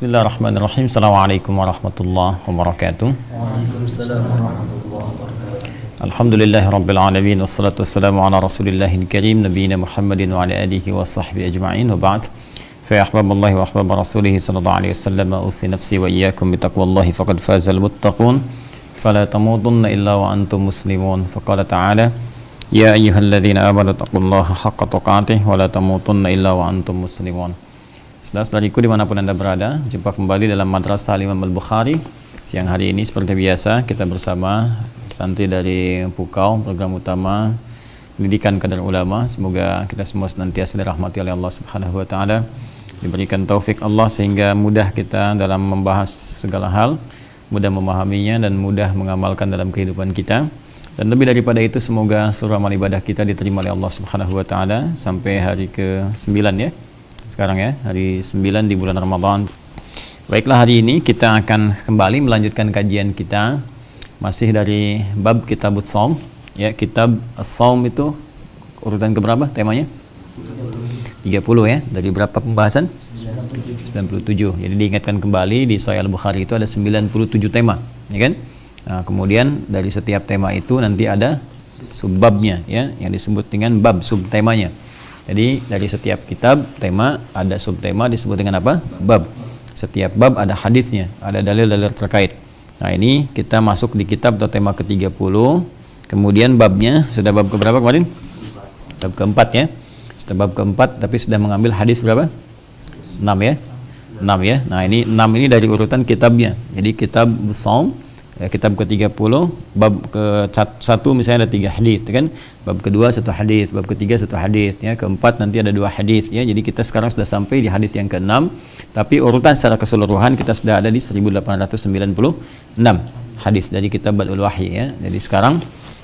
Bismillahirrahmanirrahim. Assalamualaikum warahmatullahi wabarakatuh. Waalaikumsalam warahmatullahi wabarakatuh. Alhamdulillahirabbil alamin wassalatu wassalamu ala rasulillahil karim nabiyina Muhammadin wa ala alihi wa sahbihi ajma'in wa ba'd. Fa ya ahbaballahi wa ahbab rasulih sallallahu alaihi wasallam usi nafsi wa iyyakum bi taqwallahi faqad fazal muttaqun. Fala tamutunna illa wa antum muslimun. Faqala ta'ala ya ayyuhalladzina amanu taqullaha haqqa tuqatih wa la tamutunna illa wa antum muslimun. Saudara-saudariku dimanapun Anda berada, jumpa kembali dalam Madrasah Imam Al-Bukhari. Siang hari ini seperti biasa kita bersama santri dari Pukau, program utama Pendidikan Kadar Ulama. Semoga kita semua senantiasa dirahmati oleh Allah Subhanahu wa taala, diberikan taufik Allah sehingga mudah kita dalam membahas segala hal, mudah memahaminya dan mudah mengamalkan dalam kehidupan kita. Dan lebih daripada itu, semoga seluruh amal ibadah kita diterima oleh Allah Subhanahu wa taala sampai hari ke-9 ya. Sekarang ya, hari 9 di bulan Ramadan. Baiklah, hari ini kita akan kembali melanjutkan kajian kita masih dari bab Kitabus Shaum ya. Kitab As-Shaum itu urutan keberapa temanya? 30 ya. Dari berapa pembahasan? 97. Jadi diingatkan kembali di Sahih Al-Bukhari itu ada 97 tema, ya kan? Nah, kemudian dari setiap tema itu nanti ada subbabnya ya, yang disebut dengan bab, subtemanya. Jadi dari setiap kitab tema ada subtema disebut dengan apa? Bab. Setiap bab ada hadisnya, ada dalil-dalil terkait. Nah, ini kita masuk di kitab atau tema ke-30. Kemudian babnya sudah bab ke berapa kemarin? Bab keempat ya. Sudah bab keempat tapi sudah mengambil hadis berapa? 6 ya. 6 ya. Nah, ini 6 ini dari urutan kitabnya. Jadi kitab Shaum ya, kitab ke-30, bab ke-1 misalnya ada 3 hadis, kan? Bab kedua 1 hadis, bab ketiga 1 hadis, ya. Keempat nanti ada 2 hadis, ya. Jadi kita sekarang sudah sampai di hadis yang ke-6, tapi urutan secara keseluruhan kita sudah ada di 1896 hadis dari kitab Badul Wahyi, ya. Jadi sekarang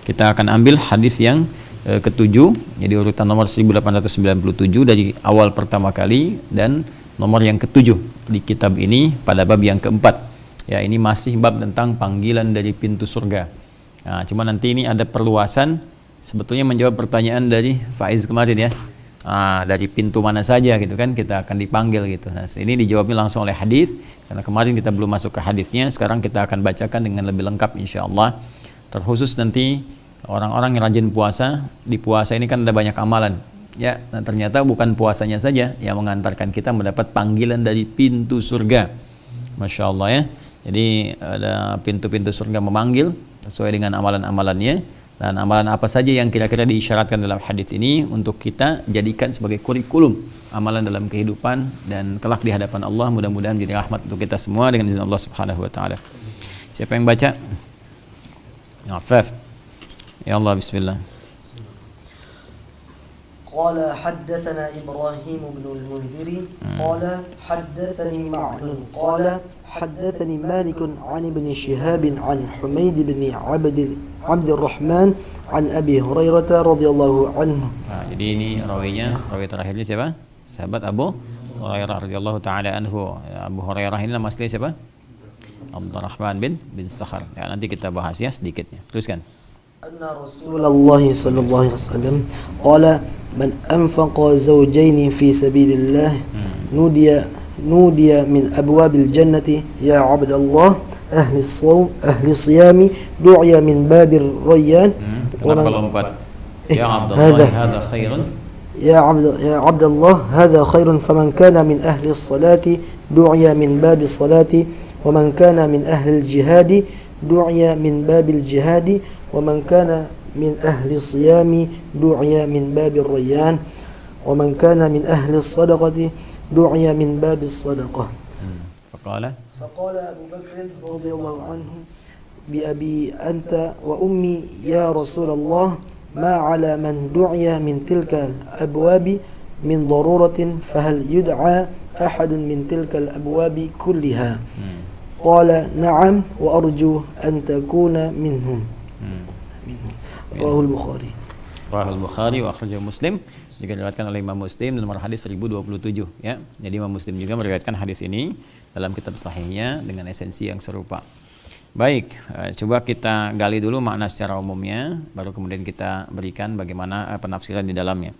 kita akan ambil hadis yang ke-7, jadi urutan nomor 1897 dari awal pertama kali dan nomor yang ke-7 di kitab ini pada bab yang ke-4. Ya, ini masih bab tentang panggilan dari pintu surga. Nah, cuma nanti ini ada perluasan sebetulnya menjawab pertanyaan dari Faiz kemarin ya. Dari pintu mana saja gitu kan kita akan dipanggil gitu. Nah, ini dijawabnya langsung oleh hadis karena kemarin kita belum masuk ke hadisnya. Sekarang kita akan bacakan dengan lebih lengkap insyaallah. Terkhusus nanti orang-orang yang rajin puasa, di puasa ini kan ada banyak amalan. Ya, nah ternyata bukan puasanya saja yang mengantarkan kita mendapat panggilan dari pintu surga. Masya Allah ya. Jadi ada pintu-pintu surga memanggil sesuai dengan amalan-amalannya, dan amalan apa saja yang kira-kira diisyaratkan dalam hadis ini untuk kita jadikan sebagai kurikulum amalan dalam kehidupan dan kelak di hadapan Allah. Mudah-mudahan menjadi rahmat untuk kita semua dengan izin Allah Subhanahu wa taala. Siapa yang baca? Afaf. Ya Allah, bismillah. قال حدثنا إبراهيم بن المنذر قال حدثني معن قال حدثني مالك عن ابن شهاب عن حميد بن عبد الرحمن عن أبي هريرة رضي الله عنه. Nah, jadi ini rawinya, rawi terakhirnya siapa? Sahabat Abu Hurairah radhiyallahu taala anhu. Abu Hurairah ini nama asli siapa? Abdurrahman bin Sakhar. Ya, nanti kita bahas ya sedikitnya. Teruskan. أن رسول الله صلى الله عليه وسلم قال من أنفق زوجين في سبيل الله نودي من أبواب الجنة يا عبد الله أهل الصيام دعي من باب الريان. يا عبد الله هذا خير. يا عبد الله هذا خير فمن كان من أهل الصلاة دعي من باب الصلاة ومن كان من أهل الجهاد دعي من باب الجهاد ومن كان من أهل الصيام دعي من باب الريان ومن كان من أهل الصدقة دعي من باب الصدقة. فقال أبو بكر رضي الله عنه بأبي أنت وأمي يا رسول الله ما على من دعي من تلك الأبواب من ضرورة فهل يدعى أحد من تلك الأبواب كلها؟ قال نعم وأرجو أن تكون منهم. Rahul Bukhari wa akhrajahu Muslim, juga diriwayatkan oleh Imam Muslim nomor hadis 1027 ya. Jadi Imam Muslim juga meriwayatkan hadis ini dalam kitab sahihnya dengan esensi yang serupa. Baik, coba kita gali dulu makna secara umumnya, baru kemudian kita berikan bagaimana penafsiran di dalamnya.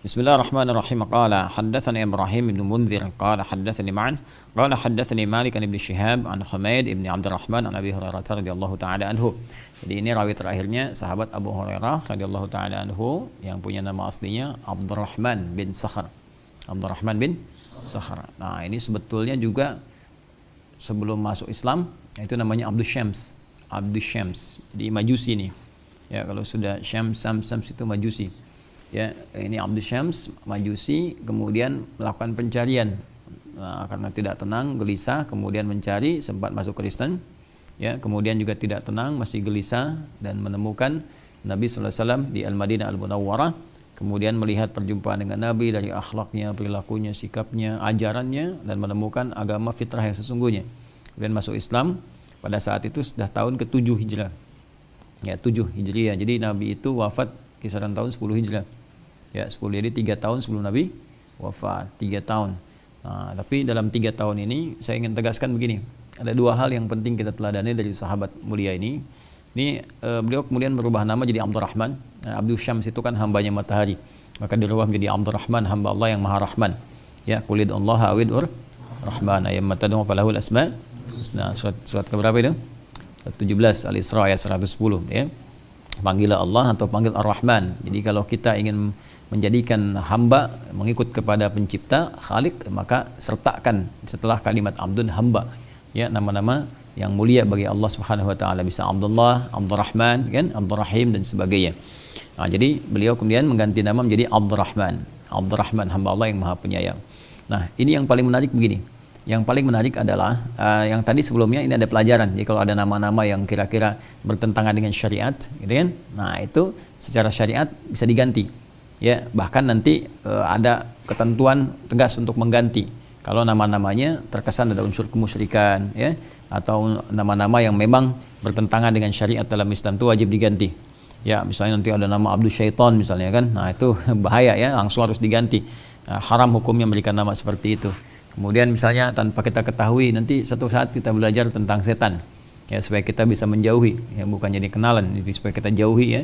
Bismillahirrahmanirrahim. Qala haddatsani Ibrahim bin Munzir qala haddatsani Ma'an qala haddatsani Malik bin Syihab an Humaid bin Abdurrahman an Abi Hurairah radhiyallahu taala anhu. Jadi ini rawi terakhirnya sahabat Abu Hurairah radhiyallahu taala anhu yang punya nama aslinya Abdurrahman bin Sakhar. Abdurrahman bin Sakhar. Nah, ini sebetulnya juga sebelum masuk Islam itu namanya Abdus Syams. Abdus Syams di Majusi nih. Ya, kalau sudah Syams itu Majusi. Ya, ini Abdus Syams Majusi, kemudian melakukan pencarian. Nah, karena tidak tenang, gelisah, kemudian mencari, sempat masuk Kristen. Ya, kemudian juga tidak tenang, masih gelisah dan menemukan Nabi sallallahu alaihi wasallam di Al-Madinah Al-Munawwarah. Kemudian melihat perjumpaan dengan Nabi dari akhlaknya, perilakunya, sikapnya, ajarannya, dan menemukan agama fitrah yang sesungguhnya. Kemudian masuk Islam. Pada saat itu sudah tahun ke-7 Hijrah. Ya, 7 Hijriah. Jadi Nabi itu wafat kisaran tahun 10 Hijrah. Ya, 10, jadi 3 tahun sebelum Nabi wafat, 3 tahun. Nah, tapi dalam 3 tahun ini saya ingin tegaskan begini. Ada 2 hal yang penting kita teladani dari sahabat mulia ini. Ini beliau kemudian berubah nama jadi Abdurrahman. Abdul Syams itu kan hambanya matahari. Maka dirubah menjadi Abdurrahman, hamba Allah yang Maha Rahman. Ya, qulid Allah awidur Rahman ayam matadun falahul asma. Nah, surat keberapa itu? 17 Al-Isra ayat 110 ya. Panggillah Allah atau panggil Ar-Rahman. Jadi kalau kita ingin menjadikan hamba mengikut kepada pencipta Khalik, maka sertakan setelah kalimat Abdun hamba ya, nama-nama yang mulia bagi Allah Subhanahu wa taala, bisa Abdullah, Abdurrahman kan, Abdurrahim dan sebagainya. Nah, jadi beliau kemudian mengganti nama menjadi Abdurrahman. Abdurrahman, hamba Allah yang Maha Penyayang. Nah, ini yang paling menarik begini. Yang paling menarik adalah yang tadi sebelumnya ini ada pelajaran. Jadi kalau ada nama-nama yang kira-kira bertentangan dengan syariat, gitu kan? Nah, itu secara syariat bisa diganti. Ya, bahkan nanti ada ketentuan tegas untuk mengganti. Kalau nama-namanya terkesan ada unsur kemusyrikan, ya, atau nama-nama yang memang bertentangan dengan syariat dalam Islam, itu wajib diganti. Ya, misalnya nanti ada nama Abdul Syaitan misalnya kan, nah itu bahaya ya, langsung harus diganti. Haram hukumnya memberikan nama seperti itu. Kemudian misalnya tanpa kita ketahui, nanti satu saat kita belajar tentang setan, ya, supaya kita bisa menjauhi, ya, bukan jadi kenalan, jadi supaya kita jauhi ya.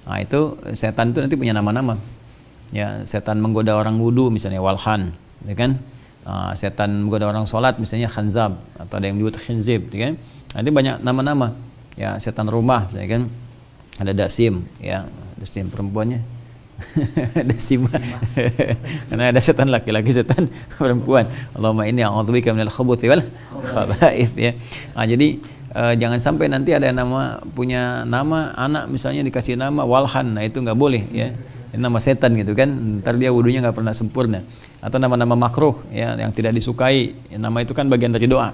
Nah, itu setan itu nanti punya nama-nama. Ya, setan menggoda orang wudu misalnya Walhan, ya kan? Setan menggoda orang sholat misalnya Khanzab, atau ada yang disebut Khinzib, ya kan? Nanti banyak nama-nama. Ya, setan rumah, ya kan? Ada Dasim, ya, Dasim perempuannya. Dasim. Karena ada setan laki-laki, setan perempuan. Allahumma inni a'udzubika minal khubuthi wal khaba'ith ya. Nah, jadi jangan sampai nanti ada nama, punya nama anak misalnya dikasih nama Walhan, nah itu nggak boleh ya. Ini nama setan gitu kan, ntar dia wudunya nggak pernah sempurna. Atau nama-nama makruh ya, yang tidak disukai, ya, nama itu kan bagian dari doa.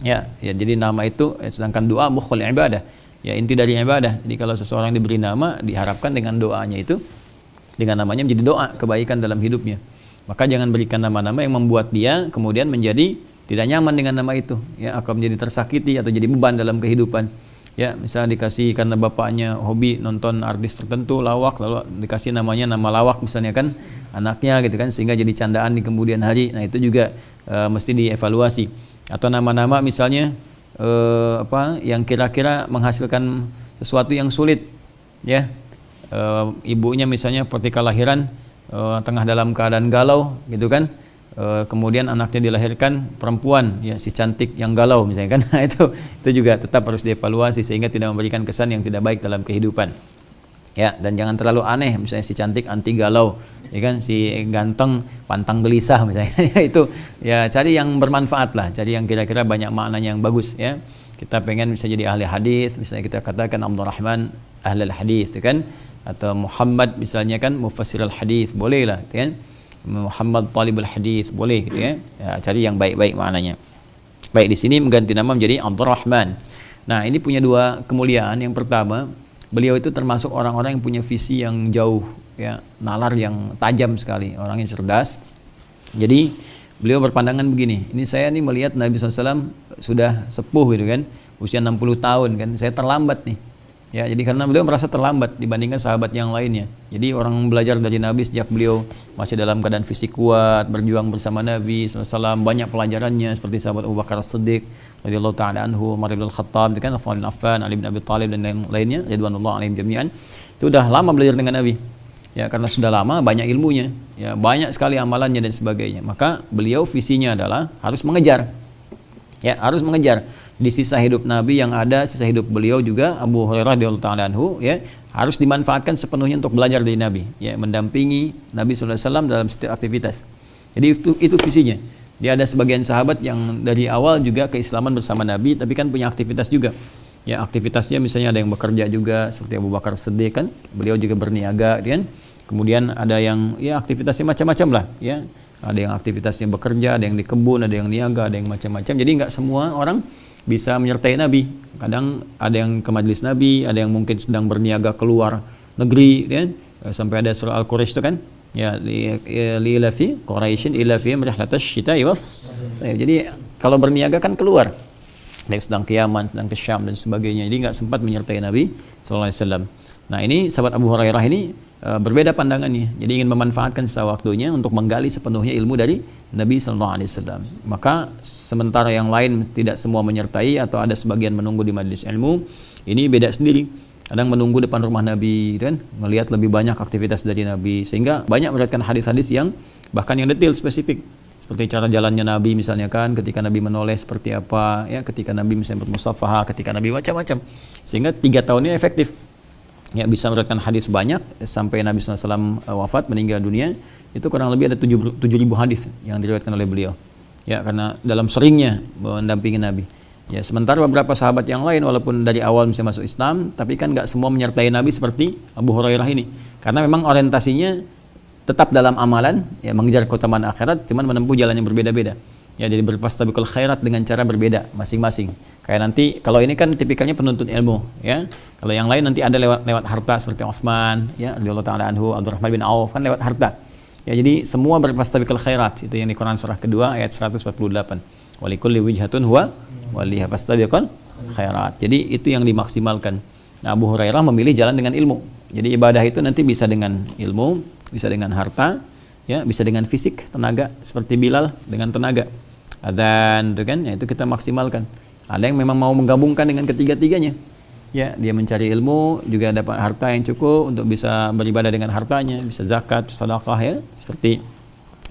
Ya, jadi nama itu, sedangkan doa mukhul ibadah. Ya, inti dari ibadah. Jadi kalau seseorang diberi nama, diharapkan dengan doanya itu, dengan namanya menjadi doa kebaikan dalam hidupnya. Maka jangan berikan nama-nama yang membuat dia kemudian menjadi tidak nyaman dengan nama itu, ya, akan menjadi tersakiti atau jadi beban dalam kehidupan. Ya, misalnya dikasih karena bapaknya hobi nonton artis tertentu lawak, lalu dikasih namanya nama lawak misalnya kan anaknya gitu kan, sehingga jadi candaan di kemudian hari. Nah, itu juga mesti dievaluasi. Atau nama-nama misalnya yang kira-kira menghasilkan sesuatu yang sulit, ya. Ibunya misalnya ketika lahiran tengah dalam keadaan galau gitu kan, kemudian anaknya dilahirkan perempuan, ya, si cantik yang galau misalnya kan. Nah, itu juga tetap harus dievaluasi sehingga tidak memberikan kesan yang tidak baik dalam kehidupan. Ya, dan jangan terlalu aneh, misalnya si cantik anti galau, ya kan, si ganteng pantang gelisah misalnya. Itu ya, cari yang bermanfaat lah, cari yang kira-kira banyak maknanya yang bagus ya. Kita pengen bisa jadi ahli hadis, misalnya kita katakan Abdurrahman ahlul hadis, kan, atau Muhammad misalnya kan mufassirul hadis, boleh lah, kan. Muhammad talibul hadis, boleh gitu ya. Ya, cari yang baik-baik maknanya. Baik, di sini mengganti nama menjadi Abdurrahman. Nah, ini punya 2 kemuliaan. Yang pertama, beliau itu termasuk orang-orang yang punya visi yang jauh, ya, nalar yang tajam sekali, orang yang cerdas. Jadi beliau berpandangan begini, ini saya nih melihat Nabi SAW sudah sepuh gitu kan, usia 60 tahun kan, saya terlambat nih. Ya, jadi karena beliau merasa terlambat dibandingkan sahabat yang lainnya. Jadi orang belajar dari Nabi sejak beliau masih dalam keadaan fisik kuat, berjuang bersama Nabi SAW, banyak pelajarannya seperti sahabat Abu Bakar As-Siddiq radhiyallahu taala anhu, Umar bin Al-Khattab, kan, Utsman bin Affan, Ali bin Abi Thalib dan lainnya, radhiyallahu alaihim jami'an. Itu udah lama belajar dengan Nabi. Ya, karena sudah lama, banyak ilmunya, ya, banyak sekali amalannya dan sebagainya. Maka beliau visinya adalah harus mengejar. Ya, harus mengejar. Di sisa hidup Nabi yang ada, sisa hidup beliau juga Abu Hurairah radhiyallahu ta'ala anhu, ya, harus dimanfaatkan sepenuhnya untuk belajar dari Nabi, ya, mendampingi Nabi sallallahu alaihi wasallam dalam setiap aktivitas. Jadi itu visinya. Dia ada sebagian sahabat yang dari awal juga keislaman bersama Nabi, tapi kan punya aktivitas juga. Ya, aktivitasnya misalnya ada yang bekerja juga seperti Abu Bakar Siddiq kan, beliau juga berniaga kan. Kemudian ada yang ya aktivitasnya macam-macam lah, ya. Ada yang aktivitasnya bekerja, ada yang di kebun, ada yang niaga, ada yang macam-macam. Jadi nggak semua orang bisa menyertai Nabi. Kadang ada yang ke majelis Nabi, ada yang mungkin sedang berniaga keluar negeri kan. Sampai ada surah Al-Quraisy itu kan. Ya, li ilafi Quraisyin ilafihim rihlatash syita'i was. Jadi kalau berniaga kan keluar. Ada yang sedang ke Yaman, sedang ke Syam dan sebagainya. Jadi nggak sempat menyertai Nabi sallallahu alaihi wasallam. Nah, ini sahabat Abu Hurairah ini berbeda pandangannya. Jadi ingin memanfaatkan sisa waktunya untuk menggali sepenuhnya ilmu dari Nabi sallallahu alaihi wasallam. Maka sementara yang lain tidak semua menyertai atau ada sebagian menunggu di majelis ilmu, ini beda sendiri. Kadang menunggu depan rumah Nabi dan melihat lebih banyak aktivitas dari Nabi, sehingga banyak meriwayatkan hadis-hadis yang bahkan yang detail spesifik. Seperti cara jalannya Nabi misalnya kan, ketika Nabi menoleh seperti apa, ya, ketika Nabi misalnya bermusafahah, ketika Nabi macam-macam. Sehingga 3 tahun ini efektif. Ya, bisa meriwayatkan hadis banyak sampai Nabi SAW wafat, meninggal dunia, itu kurang lebih ada 7.000 hadis yang diriwayatkan oleh beliau. Ya, karena dalam seringnya mendampingi Nabi. Ya, sementara beberapa sahabat yang lain walaupun dari awal misalnya masuk Islam, tapi kan nggak semua menyertai Nabi seperti Abu Hurairah ini. Karena memang orientasinya tetap dalam amalan, ya, mengejar keutamaan akhirat, cuman menempuh jalan yang berbeda-beda. Ya, jadi berfastabiqul khairat dengan cara berbeda masing-masing. Kayak nanti kalau ini kan tipikalnya penuntut ilmu, ya. Kalau yang lain nanti ada lewat harta seperti Utsman, ya, radhiyallahu ta'ala anhu, Abdurrahman bin Auf kan lewat harta. Ya, jadi semua berfastabiqul khairat, itu yang di Quran surah kedua ayat 148. Walikulli wijhatun huwa waliha fastabiqul khairat. Jadi itu yang dimaksimalkan. Nah, Abu Hurairah memilih jalan dengan ilmu. Jadi ibadah itu nanti bisa dengan ilmu, bisa dengan harta, ya, bisa dengan fisik, tenaga, seperti Bilal dengan tenaga. Dan itu kan, ya, itu kita maksimalkan. Ada yang memang mau menggabungkan dengan ketiga-tiganya. Ya, dia mencari ilmu, juga dapat harta yang cukup untuk bisa beribadah dengan hartanya, bisa zakat, sedekah, ya, seperti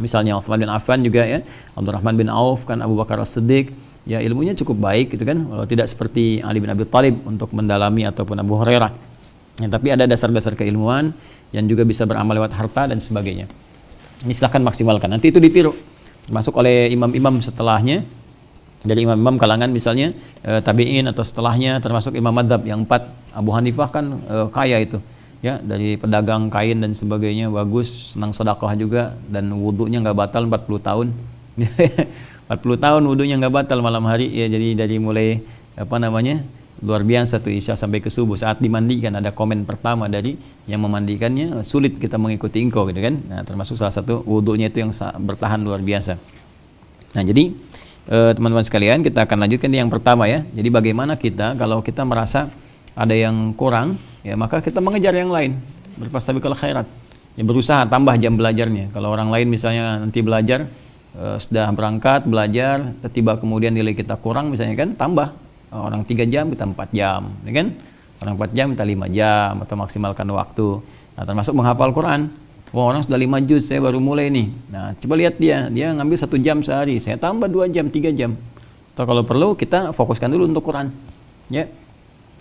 misalnya Utsman bin Affan juga, ya, Abdurrahman bin Auf kan, Abu Bakar As-Siddiq, ya, ilmunya cukup baik gitu kan, walau tidak seperti Ali bin Abi Thalib untuk mendalami ataupun Abu Hurairah. Ya, tapi ada dasar-dasar keilmuan yang juga bisa beramal lewat harta dan sebagainya. Ini silahkan maksimalkan. Nanti itu ditiru, termasuk oleh imam-imam setelahnya, dari imam-imam kalangan misalnya tabi'in atau setelahnya, termasuk imam madzhab yang 4. Abu Hanifah kan kaya itu, ya, dari pedagang kain dan sebagainya, bagus, senang sedekah juga, dan wudunya nggak batal 40 tahun. 40 tahun wudunya nggak batal malam hari, ya. Jadi dari mulai luar biasa tuh isya sampai ke subuh. Saat dimandikan ada komen pertama dari yang memandikannya, sulit kita mengikuti engkau gitu kan. Nah, termasuk salah satu wudunya itu yang bertahan luar biasa. Nah, jadi teman-teman sekalian, kita akan lanjutkan yang pertama, ya. Jadi bagaimana kita kalau kita merasa ada yang kurang, ya, maka kita mengejar yang lain, berfastabiqul khairat, ya, berusaha tambah jam belajarnya. Kalau orang lain misalnya nanti belajar sudah berangkat belajar, tiba kemudian nilai kita kurang misalnya kan, tambah. Orang 3 jam kita 4 jam, ya kan? Orang 4 jam kita 5 jam, atau maksimalkan waktu. Nah, termasuk menghafal Quran. Wah, orang sudah 5 juz, saya baru mulai nih. Nah, coba lihat dia ngambil 1 jam sehari, saya tambah 2 jam, 3 jam. Atau kalau perlu kita fokuskan dulu untuk Quran. Ya.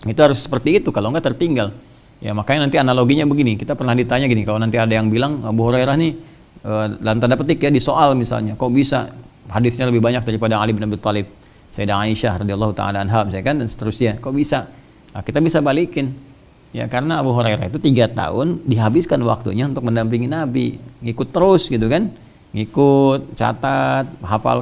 Itu harus seperti itu, kalau enggak tertinggal. Ya, makanya nanti analoginya begini, kita pernah ditanya gini, kalau nanti ada yang bilang Abu Hurairah nih dalam tanda petik, ya, di soal misalnya, kok bisa hadisnya lebih banyak daripada Ali bin Abi Thalib, Sayyidah Aisyah radhiyallahu ta'ala anha misalkan, dan seterusnya, kok bisa? Nah, kita bisa balikin, ya, karena Abu Hurairah itu 3 tahun dihabiskan waktunya untuk mendampingi Nabi, ngikut terus gitu kan, ngikut, catat, hafal,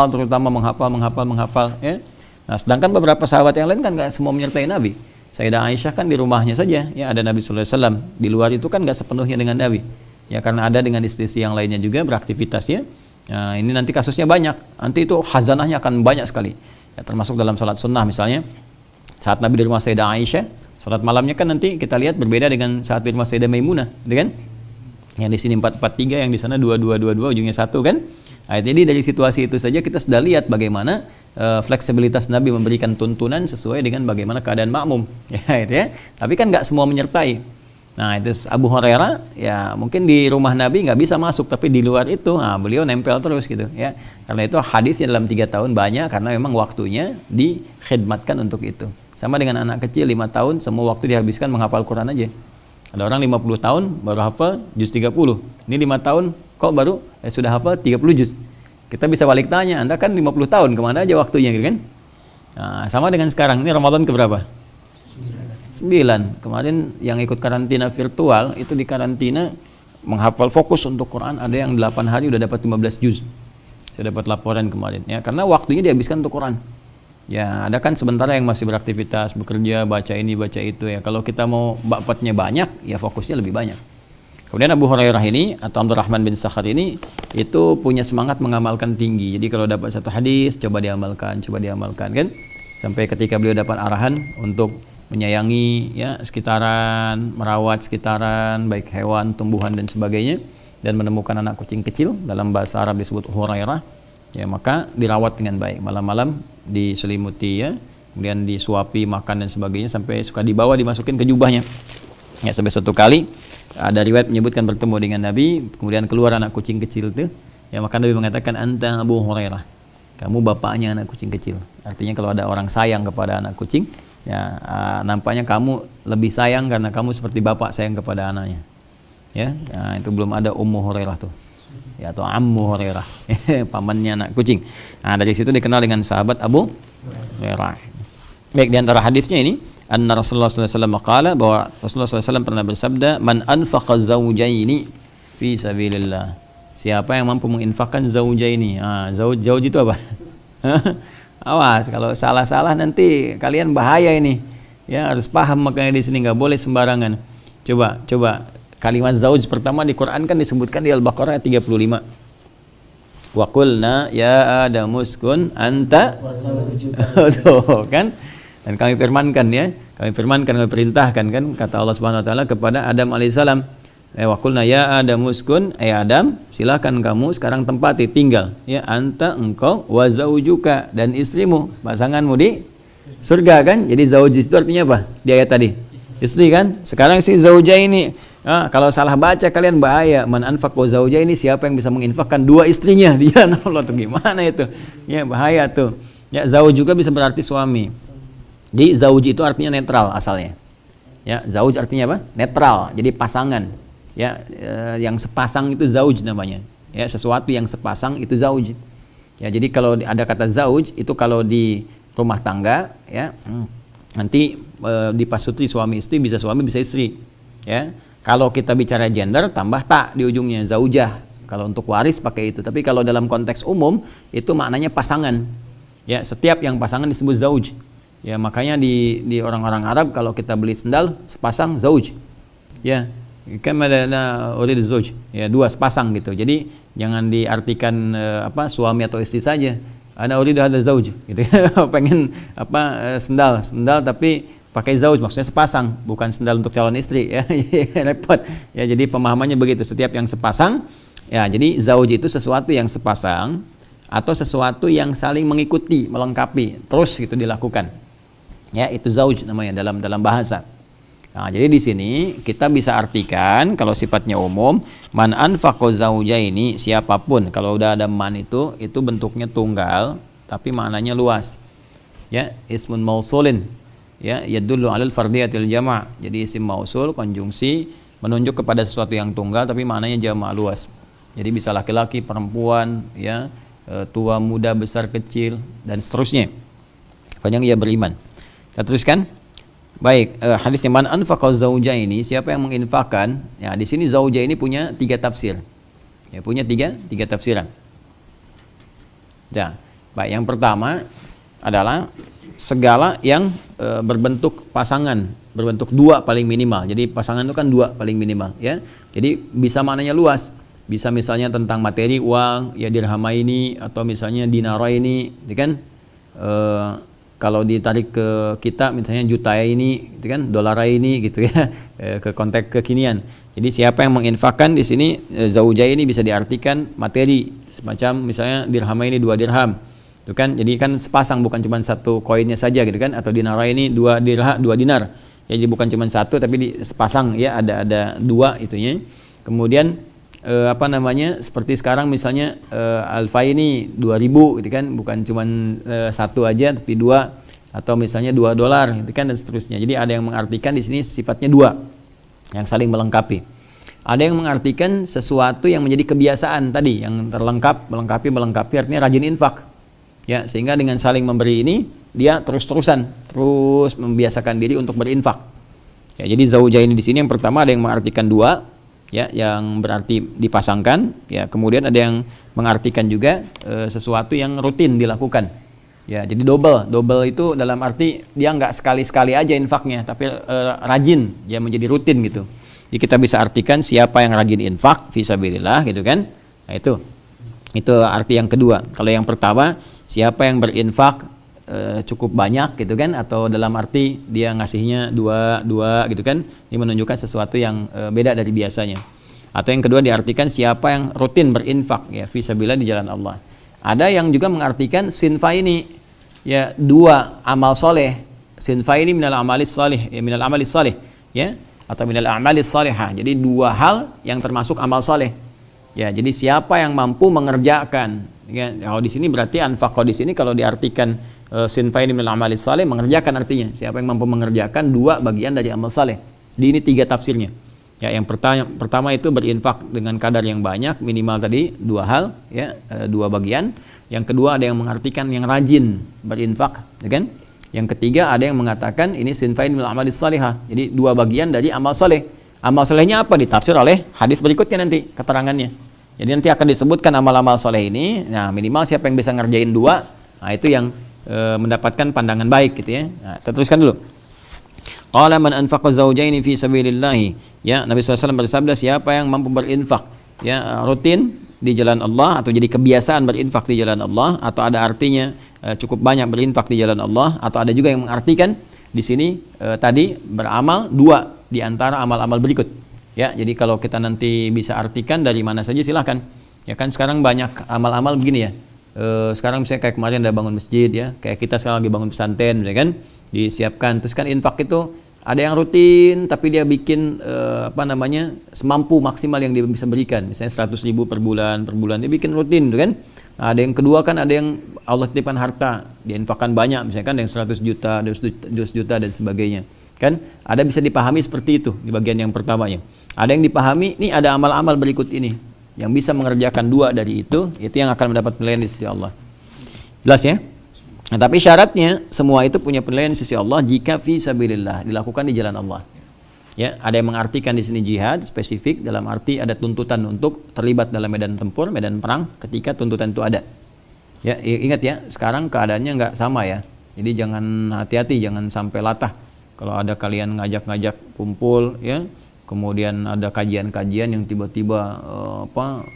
terutama menghafal, ya. Nah, sedangkan beberapa sahabat yang lain kan nggak semua menyertai Nabi. Sayyidah Aisyah kan di rumahnya saja, ya, ada Nabi sallallahu alaihi wasallam. Di luar itu kan nggak sepenuhnya dengan Nabi, ya, karena ada dengan istri-istri yang lainnya juga beraktivitasnya. Nah, ini nanti kasusnya banyak, nanti itu khazanahnya akan banyak sekali, ya, termasuk dalam salat sunnah misalnya, saat Nabi di rumah Sayyidah Aisyah, salat malamnya kan nanti kita lihat berbeda dengan saat di rumah Sayyidah Maimunah, gitu kan? Yang di sini 4-4-3, yang di sana 2-2-2-2, ujungnya 1 kan? Nah, jadi dari situasi itu saja kita sudah lihat bagaimana fleksibilitas Nabi memberikan tuntunan sesuai dengan bagaimana keadaan makmum, ya, gitu ya. Tapi kan nggak semua menyertai. Nah itu Abu Hurairah ya mungkin di rumah Nabi nggak bisa masuk, tapi di luar itu beliau nempel terus gitu ya. Karena itu hadisnya dalam 3 tahun banyak karena memang waktunya dikhidmatkan untuk itu. Sama dengan anak kecil 5 tahun semua waktu dihabiskan menghafal Quran aja. Ada orang 50 tahun baru hafal juz 30. Ini 5 tahun kok baru sudah hafal 30 juz. Kita bisa balik tanya, Anda kan 50 tahun kemana aja waktunya gitu kan? Nah, sama dengan sekarang, ini Ramadan keberapa? 9. Kemarin yang ikut karantina virtual itu di karantina menghafal fokus untuk Quran ada yang 8 hari udah dapat 15 juz. Saya dapat laporan kemarin ya, karena waktunya dihabiskan untuk Quran. Ya, ada kan sementara yang masih beraktivitas, bekerja, baca ini, baca itu ya. Kalau kita mau bapatnya banyak, ya fokusnya lebih banyak. Kemudian Abu Hurairah ini atau Abdurrahman bin Sakhar ini itu punya semangat mengamalkan tinggi. Jadi kalau dapat satu hadis coba diamalkan kan. Sampai ketika beliau dapat arahan untuk menyayangi ya sekitaran, merawat sekitaran, baik hewan, tumbuhan dan sebagainya, dan menemukan anak kucing kecil, dalam bahasa Arab disebut Hurairah, ya maka dirawat dengan baik. Malam-malam diselimuti ya, kemudian disuapi makan dan sebagainya sampai suka dibawa dimasukin ke jubahnya. Ya sampai suatu kali ada riwayat menyebutkan bertemu dengan Nabi, kemudian keluar anak kucing kecil itu, ya maka Nabi mengatakan anta Abu Hurairah, kamu bapaknya anak kucing kecil. Artinya kalau ada orang sayang kepada anak kucing, ya nampaknya kamu lebih sayang karena kamu seperti bapak sayang kepada anaknya. Ya, nah, itu belum ada Ummu Hurairah tuh. Ya atau Ammu Hurairah, pamannya anak kucing. Nah, dari situ dikenal dengan sahabat Abu Hurairah. Baik, di antara hadisnya ini anna Rasulullah sallallahu alaihi wasallam qala, bahwa Rasulullah sallallahu alaihi wasallam pernah bersabda, man anfaqa zawjaini fi sabilillah. Siapa yang mampu menginfakkan zaujaini. Zauj itu apa? Awas kalau salah-salah nanti kalian bahaya ini. Ya, harus paham makanya di sini nggak boleh sembarangan. Coba kalimat zauj pertama di Quran kan disebutkan di Al-Baqarah ayat 35. Wa qulna ya Adamu uskun anta tuh kan. Dan kami firmankan ya, kami perintahkan kan kata Allah Subhanahu wa taala kepada Adam alaihissalam. Wa qulna ya Adamu uskun, Adam, silakan kamu sekarang tempati tinggal ya anta engkau wa zaujuka dan istrimu, pasanganmu di surga kan. Jadi zauj itu artinya apa? Di ayat tadi. Istri kan? Sekarang si zauja ini kalau salah baca kalian bahaya. Man anfaqa zauja ini siapa yang bisa menginfakkan dua istrinya di jalan Allah tuh gimana itu? Ya bahaya tuh. Ya zauj juga bisa berarti suami. Di zauj itu artinya netral asalnya. Ya zauj artinya apa? Netral. Jadi pasangan. Ya yang sepasang itu zauj namanya. Ya sesuatu yang sepasang itu zauj. Ya jadi kalau ada kata zauj itu kalau di rumah tangga ya nanti dipasuti suami istri, bisa suami bisa istri. Ya. Kalau kita bicara gender tambah tak di ujungnya zaujah. Kalau untuk waris pakai itu. Tapi kalau dalam konteks umum itu maknanya pasangan. Ya, setiap yang pasangan disebut zauj. Ya, makanya di orang-orang Arab kalau kita beli sendal sepasang zauj. Ya. Kamalana urid zauj. Ya, dua sepasang gitu. Jadi jangan diartikan suami atau istri saja. Ana uridu hadza zauj gitu. Pengen sendal tapi pakai zauj maksudnya sepasang, bukan sendal untuk calon istri ya. Repot. Ya jadi pemahamannya begitu, setiap yang sepasang ya jadi zauj itu sesuatu yang sepasang atau sesuatu yang saling mengikuti, melengkapi, terus gitu dilakukan. Ya, itu zauj namanya dalam bahasa. Nah, jadi di sini kita bisa artikan kalau sifatnya umum, man anfaqa zaujaini, siapapun. Kalau udah ada man itu bentuknya tunggal tapi maknanya luas. Ya, ismun mausulin. Ya, yadullu 'alal fardiyatil jama'. Jadi isim mausul konjungsi menunjuk kepada sesuatu yang tunggal tapi maknanya jama' luas. Jadi bisa laki-laki, perempuan, ya, tua, muda, besar, kecil dan seterusnya. Sepanjang ia beriman. Kita teruskan. Baik, hadisnya man anfaqa zaujaini, siapa yang menginfakkan, ya di sini zauja ini punya 3 tafsir. Ya, punya tiga tafsiran. Ya, baik, yang pertama adalah segala yang berbentuk pasangan, berbentuk 2 paling minimal. Jadi pasangan itu kan 2 paling minimal, ya. Jadi bisa maknanya luas. Bisa misalnya tentang materi uang, ya dirhamaini atau misalnya dinaraini, ya kan? Kalau ditarik ke kita misalnya juta ini, gitu kan, dolar ini gitu ya, ke konteks kekinian. Jadi siapa yang menginfakkan di sini zauja ini bisa diartikan materi, semacam misalnya dirham ini 2 dirham. Itu kan jadi kan sepasang bukan cuma 1 koinnya saja gitu kan, atau dinar ini 2 dirham 2 dinar. Jadi bukan cuma satu tapi sepasang ya, ada dua itunya. Kemudian seperti sekarang misalnya alfa ini 2.000 gitu kan, bukan cuma satu aja tapi dua, atau misalnya $2 gitu kan, dan seterusnya. Jadi ada yang mengartikan di sini sifatnya dua yang saling melengkapi. Ada yang mengartikan sesuatu yang menjadi kebiasaan tadi, yang melengkapi artinya rajin infak. Ya, sehingga dengan saling memberi ini dia terus membiasakan diri untuk berinfak. Ya, jadi zaujaini di sini yang pertama ada yang mengartikan dua, ya, yang berarti dipasangkan. Ya, kemudian ada yang mengartikan juga sesuatu yang rutin dilakukan. Ya, jadi double itu dalam arti dia nggak sekali-sekali aja infaknya, tapi rajin, ya, menjadi rutin gitu. Jadi kita bisa artikan siapa yang rajin infak fisabilillah gitu kan. Nah, itu arti yang kedua. Kalau yang pertama, siapa yang berinfak cukup banyak gitu kan, atau dalam arti dia ngasihnya dua gitu kan, ini menunjukkan sesuatu yang beda dari biasanya. Atau yang kedua diartikan siapa yang rutin berinfak, ya, fisabilillah di jalan Allah. Ada yang juga mengartikan sinfa ini, ya, dua amal soleh. Sinfa ini minal amalis salih, ya, minal amalis salih, ya, atau minal amalis salihah. Jadi dua hal yang termasuk amal soleh. Ya, jadi siapa yang mampu mengerjakan, ya, kalau di sini berarti anfaqo di sini kalau diartikan sinfa ini minal amalis salih, mengerjakan artinya siapa yang mampu mengerjakan dua bagian dari amal saleh. Di ini tiga tafsirnya. Ya, yang pertama itu berinfak dengan kadar yang banyak, minimal tadi dua hal, ya, dua bagian. Yang kedua ada yang mengartikan yang rajin berinfak, ya kan? Yang ketiga ada yang mengatakan ini sinfain minal amalis salihah. Jadi dua bagian dari amal saleh. Amal salehnya apa? Ditafsir oleh hadis berikutnya nanti keterangannya. Jadi nanti akan disebutkan amal-amal saleh ini. Nah, minimal siapa yang bisa ngerjain dua, nah itu yang mendapatkan pandangan baik gitu ya. Nah, kita teruskan dulu. Qala man anfaqa zawjaini fi sabilillah. Ya, Nabi SAW bersabda siapa yang mampu berinfak, ya, rutin di jalan Allah, atau jadi kebiasaan berinfak di jalan Allah, atau ada artinya cukup banyak berinfak di jalan Allah, atau ada juga yang mengartikan di sini tadi beramal dua di antara amal-amal berikut. Ya, jadi kalau kita nanti bisa artikan dari mana saja silahkan. Ya kan sekarang banyak amal-amal begini ya. Sekarang misalnya kayak kemarin ada bangun masjid ya, kayak kita sekarang lagi bangun pesantren, ya kan, disiapkan. Terus kan infak itu ada yang rutin tapi dia bikin semampu maksimal yang dia bisa berikan, misalnya 100.000 per bulan dia bikin rutin gitu kan. Nah, ada yang kedua kan ada yang Allah titipkan harta, dia infakkan banyak, misalnya kan ada yang 100 juta, 200 juta dan sebagainya kan. Ada bisa dipahami seperti itu di bagian yang pertamanya. Ada yang dipahami nih ada amal-amal berikut ini yang bisa mengerjakan dua dari itu yang akan mendapat penilaian di sisi Allah. Jelas ya? Nah, tapi syaratnya semua itu punya penilaian di sisi Allah jika fi sabilillah, dilakukan di jalan Allah. Ya, ada yang mengartikan di sini jihad spesifik dalam arti ada tuntutan untuk terlibat dalam medan tempur, medan perang ketika tuntutan itu ada. Ya, ingat ya, sekarang keadaannya nggak sama ya. Jadi jangan hati-hati, jangan sampai latah. Kalau ada kalian ngajak-ngajak kumpul ya, kemudian ada kajian-kajian yang tiba-tiba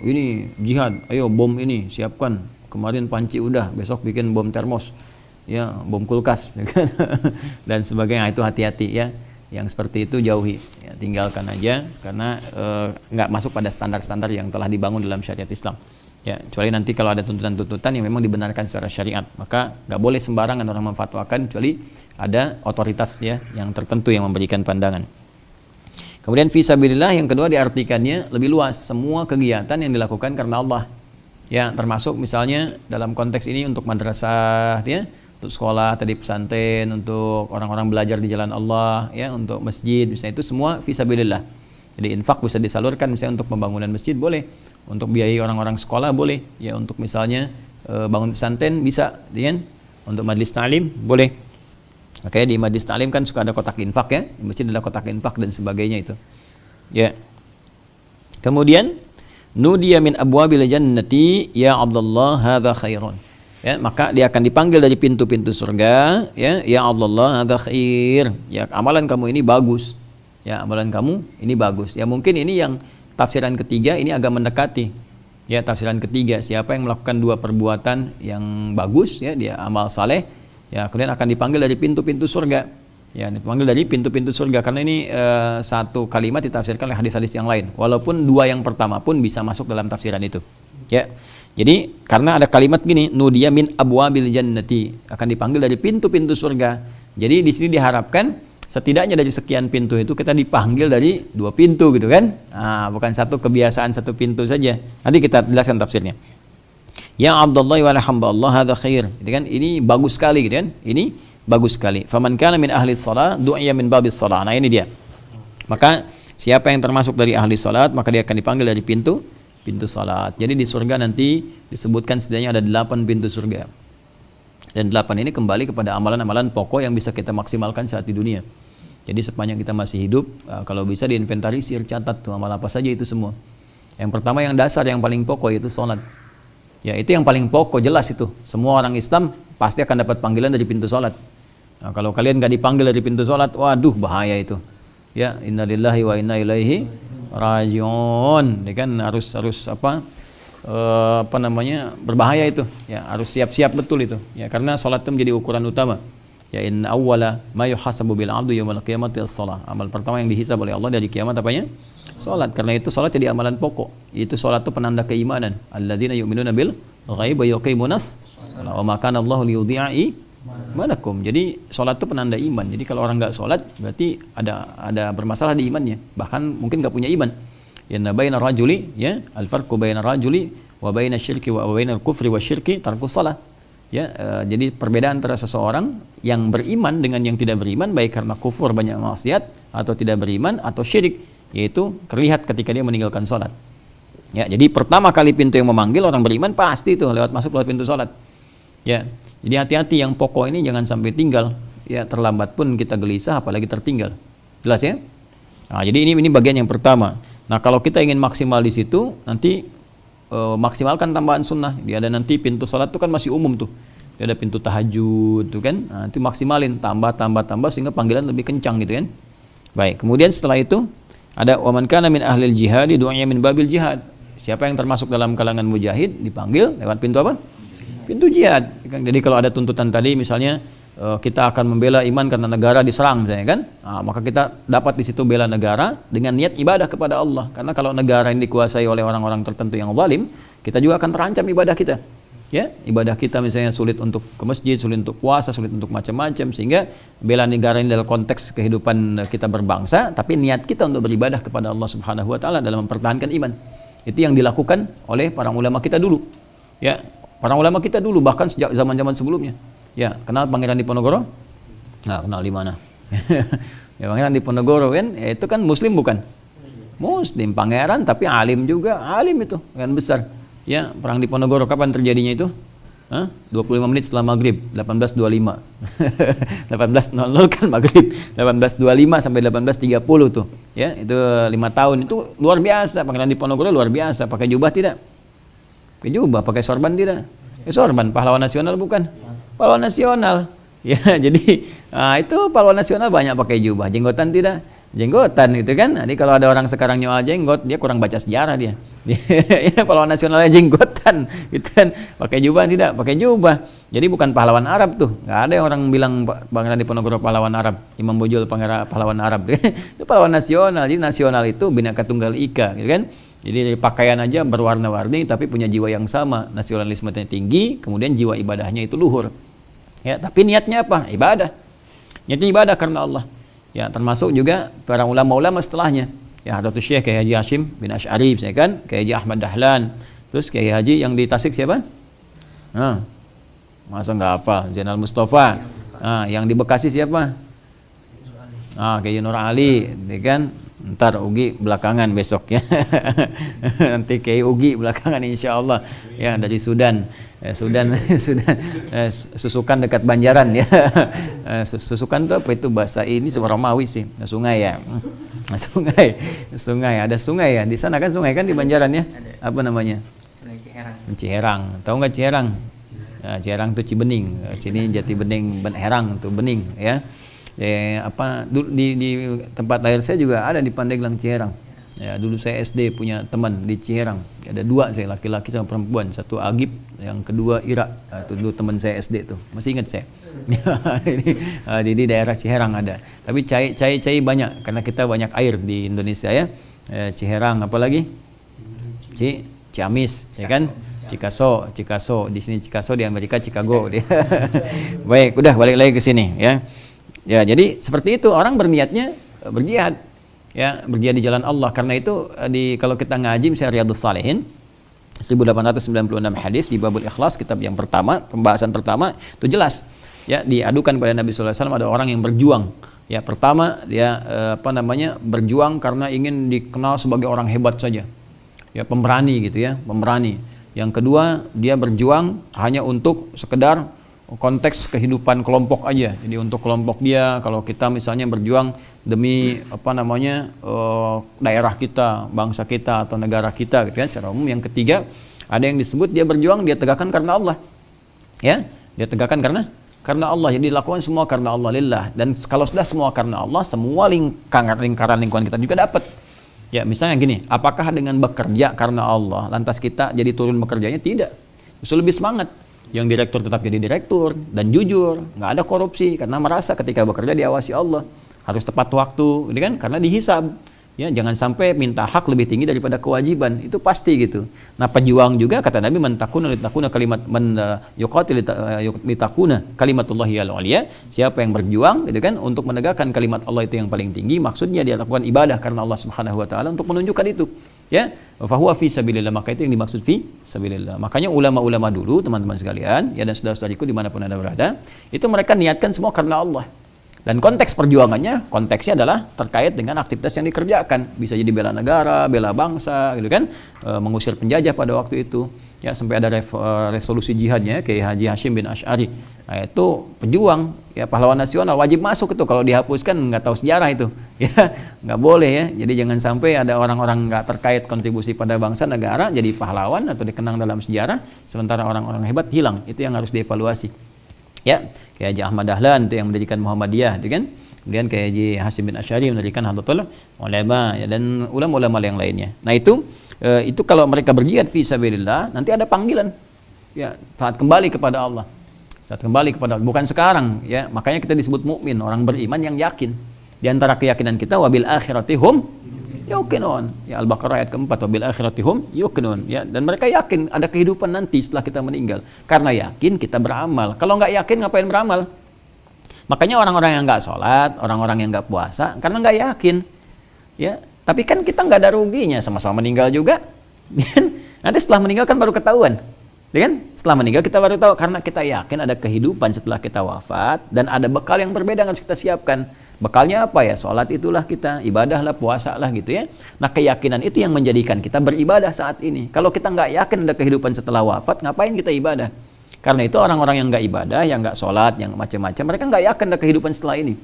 ini jihad, ayo bom ini siapkan. Kemarin panci udah, besok bikin bom termos, ya, bom kulkas, dan sebagainya. Itu hati-hati ya. Yang seperti itu jauhi, ya, tinggalkan aja karena nggak masuk pada standar-standar yang telah dibangun dalam syariat Islam. Ya, kecuali nanti kalau ada tuntutan-tuntutan yang memang dibenarkan secara syariat, maka nggak boleh sembarangan orang memfatwakan kecuali ada otoritas ya yang tertentu yang memberikan pandangan. Kemudian fisabilillah yang kedua diartikannya lebih luas, semua kegiatan yang dilakukan karena Allah. Ya, termasuk misalnya dalam konteks ini untuk madrasah ya, untuk sekolah tadi pesantren, untuk orang-orang belajar di jalan Allah ya, untuk masjid, misalnya itu semua fisabilillah. Jadi infak bisa disalurkan misalnya untuk pembangunan masjid boleh, untuk biayai orang-orang sekolah boleh, ya, untuk misalnya bangun pesantren bisa, ya, untuk majlis ta'lim boleh. Oke, di majlis ta'lim kan suka ada kotak infak ya, di masjid ada kotak infak dan sebagainya itu. Ya. Kemudian nudiya min abwabil jannati ya Abdullah hadza khairun. Ya, maka dia akan dipanggil dari pintu-pintu surga, ya Abdullah hadza khair. Ya, amalan kamu ini bagus. Ya, amalan kamu ini bagus. Ya, mungkin ini yang tafsiran ketiga ini agak mendekati. Ya, tafsiran ketiga, siapa yang melakukan dua perbuatan yang bagus ya, dia amal saleh, ya kemudian akan dipanggil dari pintu-pintu surga. Ya, dipanggil dari pintu-pintu surga karena ini satu kalimat ditafsirkan oleh hadis-hadis yang lain. Walaupun dua yang pertama pun bisa masuk dalam tafsiran itu. Ya. Jadi karena ada kalimat gini, nudiya min abwabil jannati, akan dipanggil dari pintu-pintu surga. Jadi di sini diharapkan setidaknya dari sekian pintu itu kita dipanggil dari 2 pintu gitu kan. Bukan satu kebiasaan 1 pintu saja. Nanti kita jelaskan tafsirnya. Ya Abdullah wa hamdallah hadza khair. Gitu kan? Ini bagus sekali gitu kan? Ini bagus sekali. Faman kana min ahli shalah du'iya min babis shalah. Nah, ini dia. Maka siapa yang termasuk dari ahli salat, maka dia akan dipanggil dari pintu salat. Jadi di surga nanti disebutkan setidaknya ada 8 pintu surga. Dan 8 ini kembali kepada amalan-amalan pokok yang bisa kita maksimalkan saat di dunia. Jadi sepanjang kita masih hidup, kalau bisa diinventarisir, catat tuh amal apa saja itu semua. Yang pertama yang dasar, yang paling pokok itu salat. Ya, itu yang paling pokok, jelas itu. Semua orang Islam pasti akan dapat panggilan dari pintu salat. Nah, kalau kalian nggak dipanggil dari pintu salat, waduh bahaya itu. Ya, innalillahi wa inna ilaihi rajiun. Ya kan harus berbahaya itu. Ya, harus siap-siap betul itu. Ya, karena salat itu menjadi ukuran utama. Ya, inna awwala ma yuhasabu bil 'abdi yaumil qiyamati as-shalah. Amal pertama yang dihisab oleh Allah dari kiamat apanya? Salat. Karena itu salat jadi amalan pokok. Itu salat itu penanda keimanan. Alladzina yu'minuna bil ghaib wa yuqimunas shalah. Wa ma kana Allahu liyudhi'a imanakum. Jadi salat itu penanda iman. Jadi kalau orang enggak salat berarti ada bermasalah di imannya. Bahkan mungkin enggak punya iman. Inna bainar rajuli ya al-farqu bainar rajuli wa bainasy syirki wa bainal kufri wasyirki tarkus shalah. Ya, jadi perbedaan antara seseorang yang beriman dengan yang tidak beriman, baik karena kufur banyak maksiat atau tidak beriman atau syirik, yaitu terlihat ketika dia meninggalkan sholat. Ya, jadi pertama kali pintu yang memanggil orang beriman pasti itu lewat pintu sholat. Ya, jadi hati-hati yang pokok ini jangan sampai tinggal. Ya, terlambat pun kita gelisah, apalagi tertinggal. Jelas ya? Nah, jadi ini bagian yang pertama. Nah, kalau kita ingin maksimal di situ, nanti maksimalkan tambahan sunnah. Dia ada nanti pintu salat itu kan masih umum tuh. Dia ada pintu tahajud tuh kan. Nah, itu maksimalin tambah sehingga panggilan lebih kencang gitu kan. Baik, kemudian setelah itu ada waman kana min ahlil jihad du'a min babil jihad. Siapa yang termasuk dalam kalangan mujahid dipanggil lewat pintu apa? Pintu jihad. Jadi kalau ada tuntutan tadi misalnya kita akan membela iman karena negara diserang misalnya kan, maka kita dapat di situ bela negara dengan niat ibadah kepada Allah. Karena kalau negara yang dikuasai oleh orang-orang tertentu yang zalim, kita juga akan terancam ibadah kita. Ya, ibadah kita misalnya sulit untuk ke masjid, sulit untuk puasa, sulit untuk macam-macam, sehingga bela negara ini dalam konteks kehidupan kita berbangsa, tapi niat kita untuk beribadah kepada Allah Subhanahu wa taala dalam mempertahankan iman. Itu yang dilakukan oleh para ulama kita dulu. Ya, para ulama kita dulu bahkan sejak zaman-zaman sebelumnya. Ya, kenal Pangeran Diponegoro? Nggak kenal di mana? Ya, Pangeran Diponegoro kan, ya, itu kan Muslim bukan? Muslim, pangeran tapi alim juga, alim itu kan besar. Ya, perang Diponegoro kapan terjadinya itu? 25 menit setelah maghrib, 1825. 18.00 kan maghrib, 1825 sampai 1830 tuh. Ya, itu 5 tahun itu luar biasa. Pangeran Diponegoro luar biasa. Pakai jubah tidak? Pakai jubah, pakai sorban tidak? Sorban, pahlawan nasional bukan? Pahlawan nasional, ya jadi itu pahlawan nasional banyak pakai jubah, jenggotan tidak, jenggotan gitu kan. Jadi kalau ada orang sekarang nyoal jenggot, dia kurang baca sejarah dia. Ya, pahlawan nasionalnya jenggotan, gitu kan. Pakai jubah tidak, pakai jubah. Jadi bukan pahlawan Arab tuh, nggak ada yang orang bilang Pangeran Diponegoro pahlawan Arab, Imam Bonjol pahlawan Arab. Itu pahlawan nasional. Jadi nasional itu Bhinneka Tunggal Ika, gitu kan. Jadi dari pakaian aja berwarna-warni tapi punya jiwa yang sama, nasionalismenya tinggi, kemudian jiwa ibadahnya itu luhur. Ya, tapi niatnya apa? Ibadah. Niatnya ibadah karena Allah. Ya, termasuk juga para ulama-ulama setelahnya. Ya, Hadratus Syekh Kiai Haji Hashim bin Asy'ari, saya kan, Kiai Haji Ahmad Dahlan. Terus Kiai Haji yang di Tasik siapa? Masa nggak hafal? Zainal Mustafa. Yang di Bekasi siapa? Kiai Nur Ali, ya kan? Ntar Ugi belakangan besok ya. Nanti Kiai Ugi belakangan insya Allah ya, dari Sudan. Susukan dekat Banjaran ya. Susukan itu apa itu bahasa ini Romawi sih, sungai ya. Sungai ada sungai ya di sana kan, sungai kan di Banjaran ya. Apa namanya? Sungai Ciherang. Ciherang, tahu nggak Ciherang? Ciherang itu Cibening, sini Jati Bening, Herang itu Bening ya. Di tempat lahir saya juga ada di Pandeglang Ciherang. Ya, dulu saya SD punya teman di Ciherang. Ada 2 saya, laki-laki sama perempuan. Satu Agib, yang kedua Ira. Itu dulu teman saya SD tuh. Masih ingat saya. Di daerah Ciherang ada. Tapi cai banyak karena kita banyak air di Indonesia ya. Ciherang apalagi? Ciamis, ya kan? Chicago. Di sini Chicago, di Amerika Chicago. Baik, udah balik lagi ke sini ya. Ya, jadi seperti itu orang berniatnya berjihad, ya, berjihad di jalan Allah. Karena itu kalau kita ngaji misalnya Riyadhus Shalihin 1896 hadis di babul ikhlas, kitab yang pertama, pembahasan pertama itu jelas, ya, diadukan pada Nabi sallallahu alaihi wasallam ada orang yang berjuang. Ya, pertama dia berjuang karena ingin dikenal sebagai orang hebat saja. Ya, pemberani gitu ya, pemberani. Yang kedua, dia berjuang hanya untuk sekedar konteks kehidupan kelompok aja. Jadi untuk kelompok dia, kalau kita misalnya berjuang demi daerah kita, bangsa kita atau negara kita gitu kan secara umum. Yang ketiga, ada yang disebut dia berjuang, dia tegakkan karena Allah. Ya, dia tegakkan karena Allah. Jadi lakukan semua karena Allah, lillah. Dan kalau sudah semua karena Allah, semua lingkaran lingkungan kita juga dapat. Ya, misalnya gini, apakah dengan bekerja karena Allah lantas kita jadi turun bekerjanya? Tidak. Justru lebih semangat. Yang direktur tetap jadi direktur dan jujur, nggak ada korupsi karena merasa ketika bekerja diawasi Allah, harus tepat waktu, gitu kan? Karena dihisab. Ya, jangan sampai minta hak lebih tinggi daripada kewajiban, itu pasti gitu. Nah, pejuang juga kata Nabi, litakuna kalimat yuqatil litakuna kalimatullahi al-ulya. Siapa yang berjuang gitu kan untuk menegakkan kalimat Allah itu yang paling tinggi, maksudnya dia lakukan ibadah karena Allah Subhanahu wa taala untuk menunjukkan itu. Ya, fahuwa fi sabilillah, maka itu yang dimaksud fi sabilillah. Makanya ulama-ulama dulu, teman-teman sekalian, ya, dan saudara-saudariku dimanapun Anda berada, itu mereka niatkan semua karena Allah. Dan konteks perjuangannya, konteksnya adalah terkait dengan aktivitas yang dikerjakan. Bisa jadi bela negara, bela bangsa, gitu kan, mengusir penjajah pada waktu itu. Ya, sampai ada resolusi jihadnya, kayak Haji Hashim bin Asy'ari. Nah, itu pejuang, ya, pahlawan nasional, wajib masuk itu. Kalau dihapuskan nggak tahu sejarah itu, ya, nggak boleh ya. Jadi jangan sampai ada orang-orang nggak terkait kontribusi pada bangsa negara jadi pahlawan atau dikenang dalam sejarah, sementara orang-orang hebat hilang. Itu yang harus dievaluasi. Ya, kayak Haji Ahmad Dahlan itu yang mendirikan Muhammadiyah, gitu kan. Kemudian kayak Haji Hashim bin Asy'ari mendirikan Nahdlatul Ulama, ya, dan ulama-ulama yang lainnya. Nah, itu kalau mereka berjihad fi sabilillah, nanti ada panggilan. Ya, saat kembali kepada Allah. Saat kembali kepada Allah, bukan sekarang, ya. Makanya kita disebut mukmin, orang beriman yang yakin. Di antara keyakinan kita, wabil akhirati hum yuqinun. Ya, Al-Baqarah ayat keempat, wabil akhirati hum yuqinun, ya. Dan mereka yakin ada kehidupan nanti setelah kita meninggal. Karena yakin kita beramal. Kalau nggak yakin ngapain beramal? Makanya orang-orang yang nggak sholat, orang-orang yang nggak puasa, karena nggak yakin. Ya, tapi kan kita nggak ada ruginya, sama-sama meninggal juga. Nanti setelah meninggal kan baru ketahuan. Ya kan? Setelah meninggal kita baru tahu, karena kita yakin ada kehidupan setelah kita wafat dan ada bekal yang berbeda yang harus kita siapkan. Bekalnya apa ya? Sholat itulah kita, ibadahlah, puasa lah gitu ya. Nah, keyakinan itu yang menjadikan kita beribadah saat ini. Kalau kita nggak yakin ada kehidupan setelah wafat, ngapain kita ibadah? Karena itu orang-orang yang nggak ibadah, yang nggak sholat, yang macam-macam, mereka nggak yakin ada kehidupan setelah ini.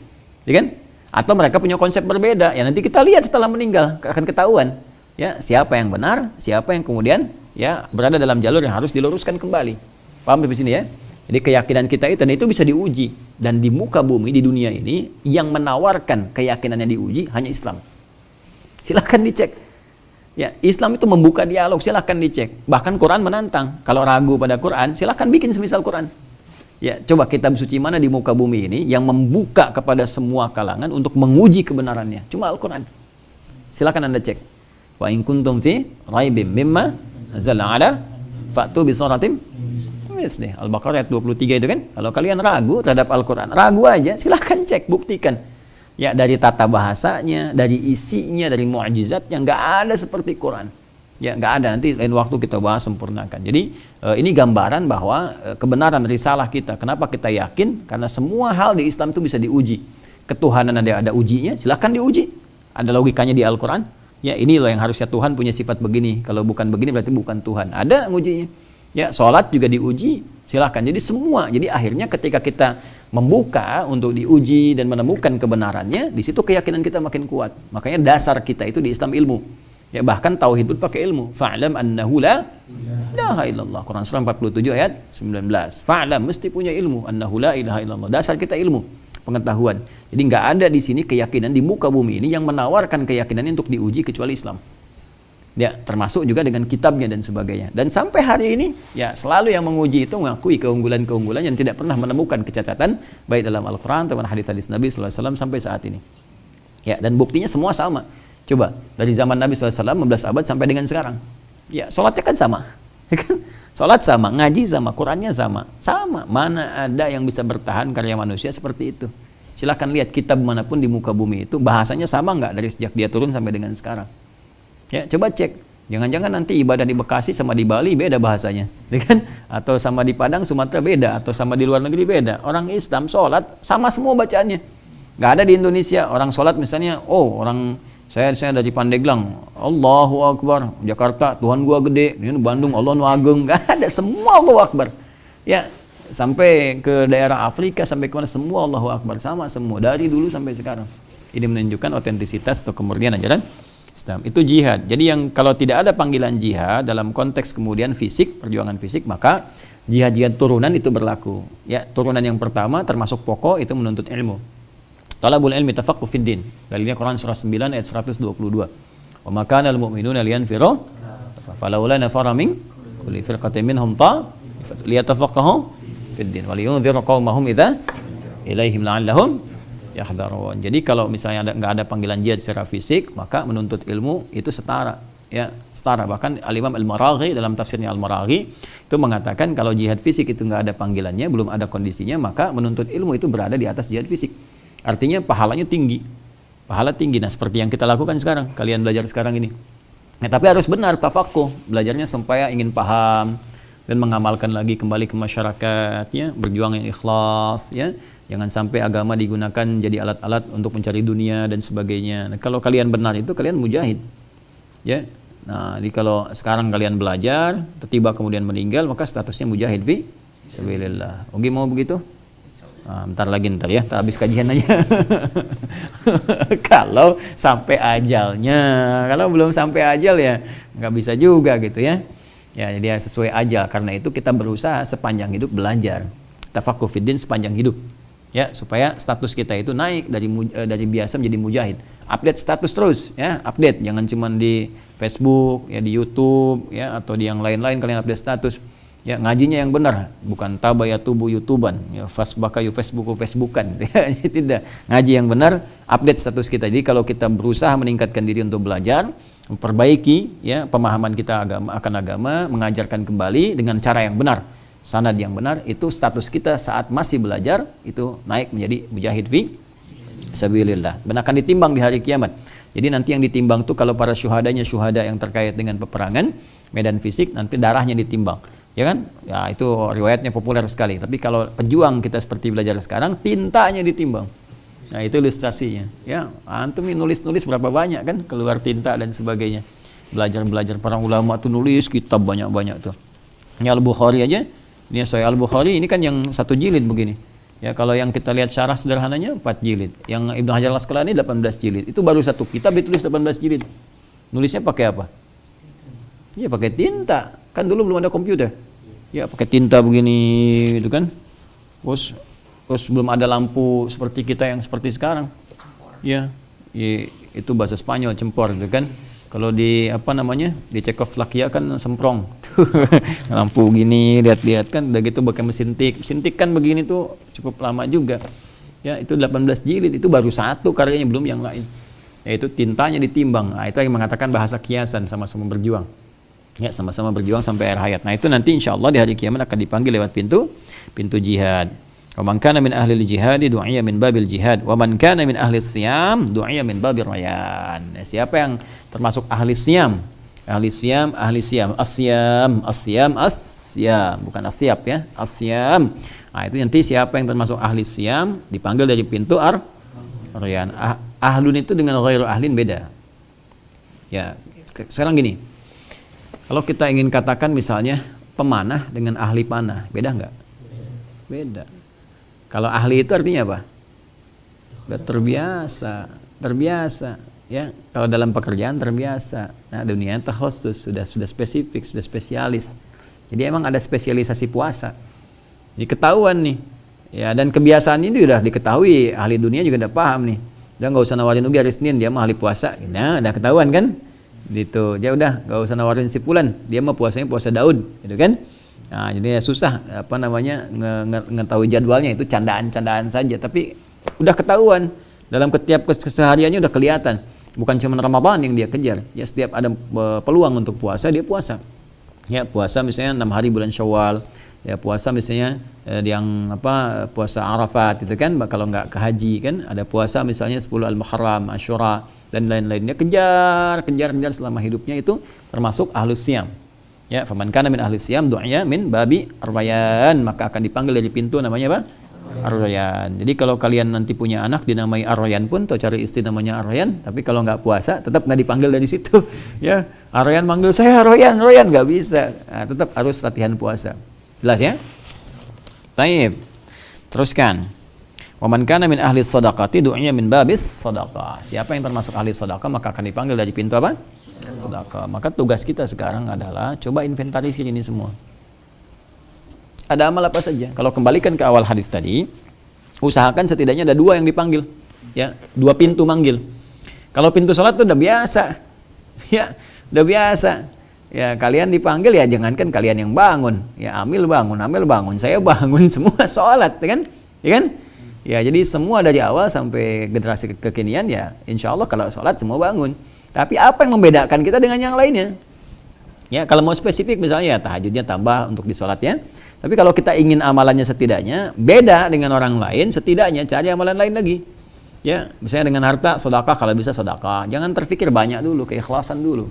Ya kan? Atau mereka punya konsep berbeda. Ya, nanti kita lihat setelah meninggal akan ketahuan. Ya, siapa yang benar, siapa yang kemudian ya berada dalam jalur yang harus diluruskan kembali. Paham di sini ya? Jadi keyakinan kita itu, dan itu bisa diuji. Dan di muka bumi di dunia ini yang menawarkan keyakinannya diuji hanya Islam. Silahkan dicek. Ya, Islam itu membuka dialog, silahkan dicek. Bahkan Quran menantang. Kalau ragu pada Quran, silahkan bikin semisal Quran. Ya, coba kitab suci mana di muka bumi ini yang membuka kepada semua kalangan untuk menguji kebenarannya? Cuma Al-Quran. Silakan Anda cek. Wa in kuntum fi raibim mimma nazala ala fa'tu bi suratim mithli. Al-Baqarah ayat 23 itu kan. Kalau kalian ragu terhadap Al-Quran, ragu aja, silakan cek, buktikan. Ya, dari tata bahasanya, dari isinya, dari mu'jizatnya, nggak ada seperti Quran. Ya, nggak ada. Nanti lain waktu kita bahas, sempurnakan. Jadi ini gambaran bahwa kebenaran risalah kita. Kenapa kita yakin? Karena semua hal di Islam itu bisa diuji. Ketuhanan ada ujinya, silahkan diuji. Ada logikanya di Al-Quran. Ya, ini loh yang harusnya Tuhan punya sifat begini. Kalau bukan begini berarti bukan Tuhan. Ada ngujinya. Ya, sholat juga diuji, silahkan. Jadi semua. Jadi akhirnya ketika kita membuka untuk diuji dan menemukan kebenarannya, di situ keyakinan kita makin kuat. Makanya dasar kita itu di Islam ilmu. Ya, bahkan tauhid pun pakai ilmu. Fa'lam annahu la ilaha illallah. Quran surah 47 ayat 19. Fa'lam, mesti punya ilmu. Annahu la ilaha illallah. Dasar kita ilmu, pengetahuan. Jadi nggak ada di sini keyakinan di muka bumi ini yang menawarkan keyakinannya untuk diuji kecuali Islam. Ya, termasuk juga dengan kitabnya dan sebagainya. Dan sampai hari ini, ya, selalu yang menguji itu mengakui keunggulan-keunggulan yang tidak pernah menemukan kecacatan baik dalam Al-Quran atau hadis-hadis Nabi SAW sampai saat ini. Ya, dan buktinya semua sama. Coba, dari zaman Nabi SAW 15 abad sampai dengan sekarang. Ya, sholatnya kan sama. Sholat sama, ngaji sama, Qurannya sama. Sama, mana ada yang bisa bertahan karya manusia seperti itu. Silahkan lihat kitab manapun di muka bumi itu bahasanya sama nggak dari sejak dia turun sampai dengan sekarang. Ya, coba cek. Jangan-jangan nanti ibadah di Bekasi sama di Bali beda bahasanya, ya kan? Atau sama di Padang, Sumatera beda, atau sama di luar negeri beda. Orang Islam sholat sama semua bacaannya. Nggak ada di Indonesia orang sholat misalnya, oh orang saya dari Pandeglang, Allahu Akbar, Jakarta Tuhan gua gede, ini Bandung Allah nu ageng, nggak ada, semua Allahu Akbar. Ya, sampai ke daerah Afrika, sampai kemana semua Allahu Akbar, sama semua dari dulu sampai sekarang. Ini menunjukkan otentisitas atau kemurnian ajaran Islam. Itu jihad. Jadi yang kalau tidak ada panggilan jihad dalam konteks kemudian fisik, perjuangan fisik, maka jihad-jihad turunan itu berlaku. Ya, turunan yang pertama termasuk pokok itu menuntut ilmu. Talabul ilmi tafaqquh fid din. Dalilnya Quran surah 9 ayat 122. Wa ma kana al mu'minuna liyanfiru falawla nafara min kulli firqatin minhum ta'ifatan liyatafaqahu fid din wa liyunziru qaumahum idza ilaihim la'allahum yahdharun. Jadi kalau misalnya enggak ada panggilan jihad secara fisik, maka menuntut ilmu itu setara. Ya, setara. Bahkan Al-Imam Al-Maraghi dalam tafsirnya Al-Maraghi itu mengatakan kalau jihad fisik itu enggak ada panggilannya, belum ada kondisinya, maka menuntut ilmu itu berada di atas jihad fisik. Artinya pahalanya tinggi. Pahala tinggi. Nah, seperti yang kita lakukan sekarang, kalian belajar sekarang ini. Nah, tapi harus benar tafaqquh, belajarnya supaya ingin paham dan mengamalkan lagi kembali ke masyarakatnya, berjuang yang ikhlas, ya. Jangan sampai agama digunakan jadi alat-alat untuk mencari dunia dan sebagainya. Nah, kalau kalian benar itu kalian mujahid. Ya. Nah, jadi kalau sekarang kalian belajar, tiba kemudian meninggal, maka statusnya mujahid fi sabilillah. Oke, mau begitu? Bentar lagi ya, habis kajian aja. Kalau sampai ajalnya, kalau belum sampai ajal ya nggak bisa juga gitu ya. Ya, jadi sesuai ajal. Karena itu kita berusaha sepanjang hidup belajar. Tafaqquh fiddin sepanjang hidup. Ya, supaya status kita itu naik dari biasa menjadi mujahid. Update status terus ya, update. Jangan cuma di Facebook, ya di YouTube ya atau di yang lain-lain kalian update status. Ya, ngajinya yang benar, bukan tabaya tubuh YouTuban, ya fasbaka Facebookan, ya, tidak. Ngaji yang benar, update status kita. Jadi kalau kita berusaha meningkatkan diri untuk belajar, memperbaiki ya pemahaman kita akan agama, mengajarkan kembali dengan cara yang benar, sanad yang benar, itu status kita saat masih belajar itu naik menjadi mujahid fi sabilillah. Dan akan ditimbang di hari kiamat. Jadi nanti yang ditimbang tuh kalau para syuhada yang terkait dengan peperangan, medan fisik, nanti darahnya ditimbang. Ya kan? Ya itu riwayatnya populer sekali. Tapi kalau pejuang kita seperti belajar sekarang, tintanya ditimbang. Nah itu ilustrasinya. Ya, antum nulis-nulis berapa banyak kan keluar tinta dan sebagainya. Belajar para ulama tuh nulis kitab banyak-banyak tuh. Ini Al-Bukhari aja. Ini Sahih Al-Bukhari ini kan yang 1 jilid begini. Ya kalau yang kita lihat syarah sederhananya 4 jilid. Yang Ibnu Hajar Al-Asqalani 18 jilid. Itu baru satu kitab ditulis 18 jilid. Nulisnya pakai apa? Iya pakai tinta. Kan dulu belum ada komputer. Ya pakai tinta begini gitu kan. Terus belum ada lampu seperti kita yang seperti sekarang. Ya, itu bahasa Spanyol cempor gitu kan. Kalau di di Cekoslovakia kan semprong. Lampu gini lihat-lihat kan udah gitu pakai mesin tik. Mesin tik kan begini tuh cukup lama juga. Ya, itu 18 jilid itu baru satu karyanya belum yang lain. Yaitu tintanya ditimbang. Nah, itu yang mengatakan bahasa kiasan sama-sama berjuang. Ya, sama-sama berjuang sampai akhir hayat. Nah, itu nanti insyaallah di hari kiamat akan dipanggil lewat pintu jihad. Wa man kana min ahli al-jihad du'iya min babil jihad wa man kana min ahli siyam du'iya min babir rayyan. Nah, siapa yang termasuk ahli siyam? Ahli siyam, asyam, bukan asyap ya, asyam. Nah, itu nanti siapa yang termasuk ahli siyam dipanggil dari pintu rayyan. Ahlun itu dengan ghairu ahlin beda. Ya, sekarang gini. Kalau kita ingin katakan misalnya pemanah dengan ahli panah, beda nggak? Beda. Kalau ahli itu artinya apa? Sudah terbiasa, ya. Kalau dalam pekerjaan terbiasa. Nah, dunia takhusus sudah spesifik, sudah spesialis. Jadi emang ada spesialisasi puasa. Jadi ketahuan nih. Ya, dan kebiasaan ini udah diketahui, ahli dunia juga udah paham nih. Udah nggak usah nawarin hari Senin dia mah ahli puasa. Nah, udah ketahuan kan? Gitu. Dia udah nggak usah nawarin si fulan, dia mah puasanya puasa Daud, gitu kan? Nah, jadi ya susah ngetahui jadwalnya, itu candaan-candaan saja, tapi udah ketahuan dalam setiap kesehariannya udah kelihatan. Bukan cuma Ramadan yang dia kejar, ya setiap ada peluang untuk puasa dia puasa. Ya puasa misalnya 6 hari bulan Syawal, Ya puasa misalnya yang apa puasa Arafat itu kan, kalau nggak ke haji kan ada puasa misalnya 10 Al-Muharram, Asyura dan lain-lainnya, kejar selama hidupnya, itu termasuk ahlus siyam. Ya, faman kana min ahlus siyam du'ya min babi ar-rayyan, maka akan dipanggil dari pintu namanya apa? Ar-rayyan. Jadi kalau kalian nanti punya anak dinamai Ar-rayyan pun, atau cari istri namanya Ar-rayyan, tapi kalau nggak puasa tetap nggak dipanggil dari situ. Ya, Ar-rayyan manggil saya Ar-rayyan nggak bisa. Nah, tetap harus latihan puasa. Jelas ya? Taib. Teruskan. Wa man kana min ahli shadaqati du'ya min babis shadaqah. Siapa yang termasuk ahli sedekah maka akan dipanggil dari pintu apa? Sedekah. Maka tugas kita sekarang adalah coba inventarisir ini semua. Ada amal apa saja? Kalau kembalikan ke awal hadis tadi, usahakan setidaknya ada 2 yang dipanggil. Ya, 2 pintu manggil. Kalau pintu salat itu udah biasa. Ya, udah biasa. Ya, kalian dipanggil ya jangankan kalian yang bangun. Ya, Amil bangun, saya bangun semua sholat, ya kan? Ya kan? Ya, jadi semua dari awal sampai generasi kekinian ya insya Allah kalau sholat semua bangun. Tapi apa yang membedakan kita dengan yang lainnya? Ya, kalau mau spesifik misalnya ya tahajudnya tambah untuk di sholatnya. Tapi kalau kita ingin amalannya setidaknya beda dengan orang lain, setidaknya cari amalan lain lagi. Ya, misalnya dengan harta sedekah, kalau bisa sedekah. Jangan terfikir banyak dulu, keikhlasan dulu.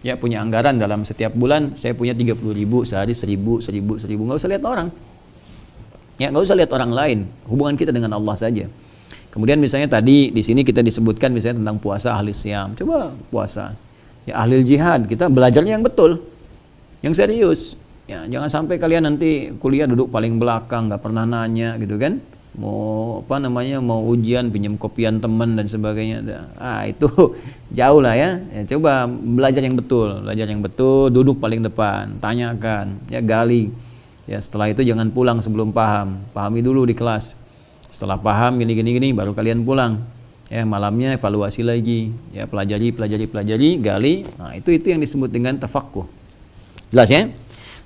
Ya, punya anggaran dalam setiap bulan saya punya 30.000, sehari 1.000, nggak usah lihat orang. Ya, nggak usah lihat orang lain. Hubungan kita dengan Allah saja. Kemudian misalnya tadi di sini kita disebutkan misalnya tentang puasa ahli siyam. Coba puasa. Ya, ahli jihad, kita belajarnya yang betul, yang serius. Ya, jangan sampai kalian nanti kuliah duduk paling belakang, nggak pernah nanya gitu kan. Mau mau ujian pinjam kopian teman dan sebagainya. Itu jauh lah ya. Coba belajar yang betul, duduk paling depan, tanyakan, ya gali. Ya, setelah itu jangan pulang sebelum pahami dulu di kelas. Setelah paham gini baru kalian pulang. Ya, malamnya evaluasi lagi, ya pelajari, gali. Nah, itu yang disebut dengan tafaqquh. Jelas ya?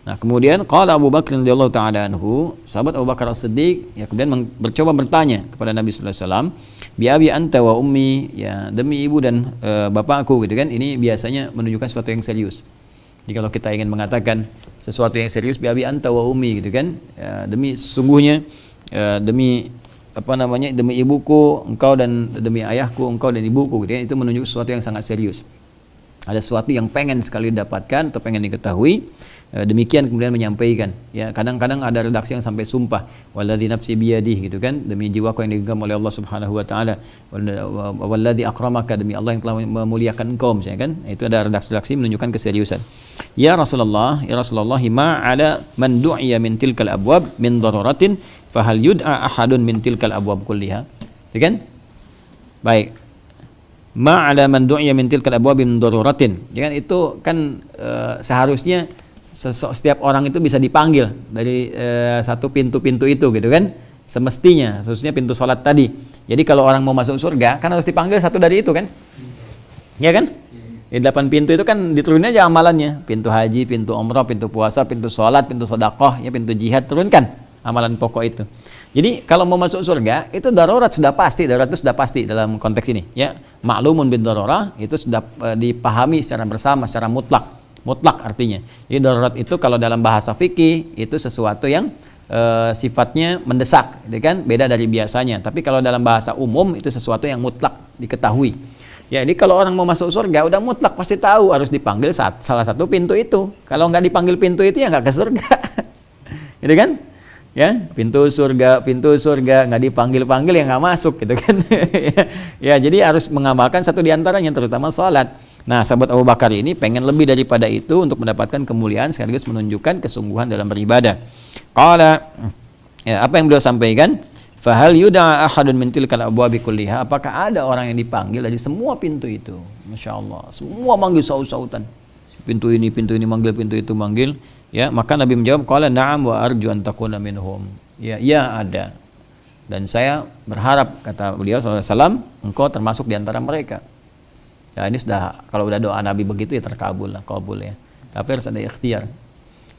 Nah, kemudian qala Abu Bakar radhiyallahu taala anhu, sahabat Abu Bakar As-Siddiq ya kemudian mencoba bertanya kepada Nabi sallallahu alaihi wasallam, bi abi anta wa ummi, ya demi ibu dan bapakku gitu kan. Ini biasanya menunjukkan sesuatu yang serius. Jadi kalau kita ingin mengatakan sesuatu yang serius, bi abi anta wa ummi gitu kan, ya, demi sesungguhnya demi demi ibuku engkau, dan demi ayahku engkau dan ibuku gitu ya, itu menunjukkan sesuatu yang sangat serius. Ada sesuatu yang pengen sekali didapatkan atau pengen diketahui. Demikian kemudian menyampaikan. Ya, kadang-kadang ada redaksi yang sampai sumpah, walladzi nafsi biyadihi gitu kan, demi jiwaku yang digenggam oleh Allah Subhanahu wa taala, walladzi akramaka, demi Allah yang telah memuliakan engkau misalnya kan. Itu ada redaksi-redaksi menunjukkan keseriusan. Ya Rasulullah, ma ala man du'iya min tilkal abwab min daruratin fahal yud'a ahadun min tilkal abwab kulliha. Itu kan? Baik. Ma ala man du'iya min tilkal abwab min daruratin. Ya kan, itu kan seharusnya setiap orang itu bisa dipanggil dari satu pintu-pintu itu gitu kan, semestinya, khususnya pintu sholat tadi. Jadi kalau orang mau masuk surga kan harus dipanggil satu dari itu kan, ya kan? Di 8 pintu itu kan diturunin aja amalannya, pintu haji, pintu umrah, pintu puasa, pintu sholat, pintu sedekah, ya pintu jihad, turunkan amalan pokok itu. Jadi kalau mau masuk surga itu darurat sudah pasti, darurat itu sudah pasti dalam konteks ini ya. Ma'lumun bid darurah itu sudah dipahami secara bersama, secara mutlak artinya. Jadi darurat itu kalau dalam bahasa fikih itu sesuatu yang sifatnya mendesak, gitu kan? Beda dari biasanya. Tapi kalau dalam bahasa umum itu sesuatu yang mutlak diketahui. Ya, jadi kalau orang mau masuk surga udah mutlak pasti tahu harus dipanggil salah satu pintu itu. Kalau nggak dipanggil pintu itu ya nggak ke surga. Gitu kan? Ya, pintu surga nggak dipanggil ya nggak masuk gitu kan. Ya, jadi harus mengamalkan satu diantaranya, terutama sholat. Nah, sahabat Abu Bakar ini pengen lebih daripada itu untuk mendapatkan kemuliaan sekaligus menunjukkan kesungguhan dalam beribadah. Qala, ya, apa yang beliau sampaikan? Fahal yud'a ahadun min tilkal abwabi kulliha? Apakah ada orang yang dipanggil dari semua pintu itu? Masya Allah, semua manggil saut-sautan. Pintu ini manggil, pintu itu manggil. Ya, maka Nabi menjawab, qala na'am wa arju an takuna minhum. Ya, ada. Dan saya berharap, kata beliau sallallahu alaihi wasallam, engkau termasuk di antara mereka. Ya, ini sudah, kalau udah doa Nabi begitu ya terkabul lah, kabul ya. Tapi harus ada ikhtiar.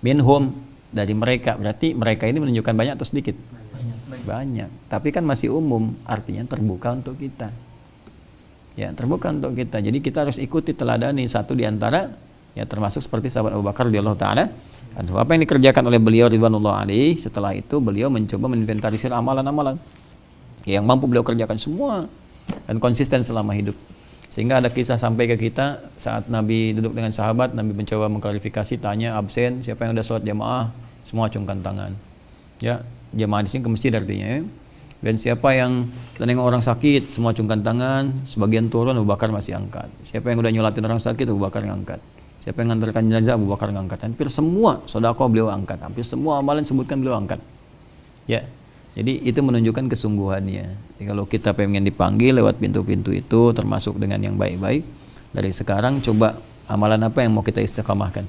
Minhum, dari mereka, berarti mereka ini menunjukkan banyak atau sedikit? Banyak. Tapi kan masih umum, artinya terbuka untuk kita. Ya, terbuka untuk kita. Jadi kita harus ikuti teladani satu di antara Ya, termasuk seperti sahabat Abu Bakar radhiyallahu taala anhu. Apa yang dikerjakan oleh beliau ridwanullah alaihi, setelah itu beliau mencoba menginventarisir amalan-amalan yang mampu beliau kerjakan semua dan konsisten selama hidup. Sehingga ada kisah sampai ke kita saat Nabi duduk dengan sahabat, Nabi mencoba mengklarifikasi, tanya absen, siapa yang sudah sholat jamaah, semua acungkan tangan. Ya, jamaah di sini ke masjid artinya ya. Dan siapa yang nengok orang sakit, semua acungkan tangan, sebagian turun, Abu Bakar masih angkat. Siapa yang udah nyolatin orang sakit, Abu Bakar ngangkat. Siapa yang ngantarkan jenazah, Abu Bakar ngangkat. Hampir semua sedekah beliau angkat, hampir semua amalan sebutkan beliau angkat. Ya. Jadi itu menunjukkan kesungguhannya. Jadi kalau kita pengen dipanggil lewat pintu-pintu itu, termasuk dengan yang baik-baik, dari sekarang coba amalan apa yang mau kita istiqamahkan.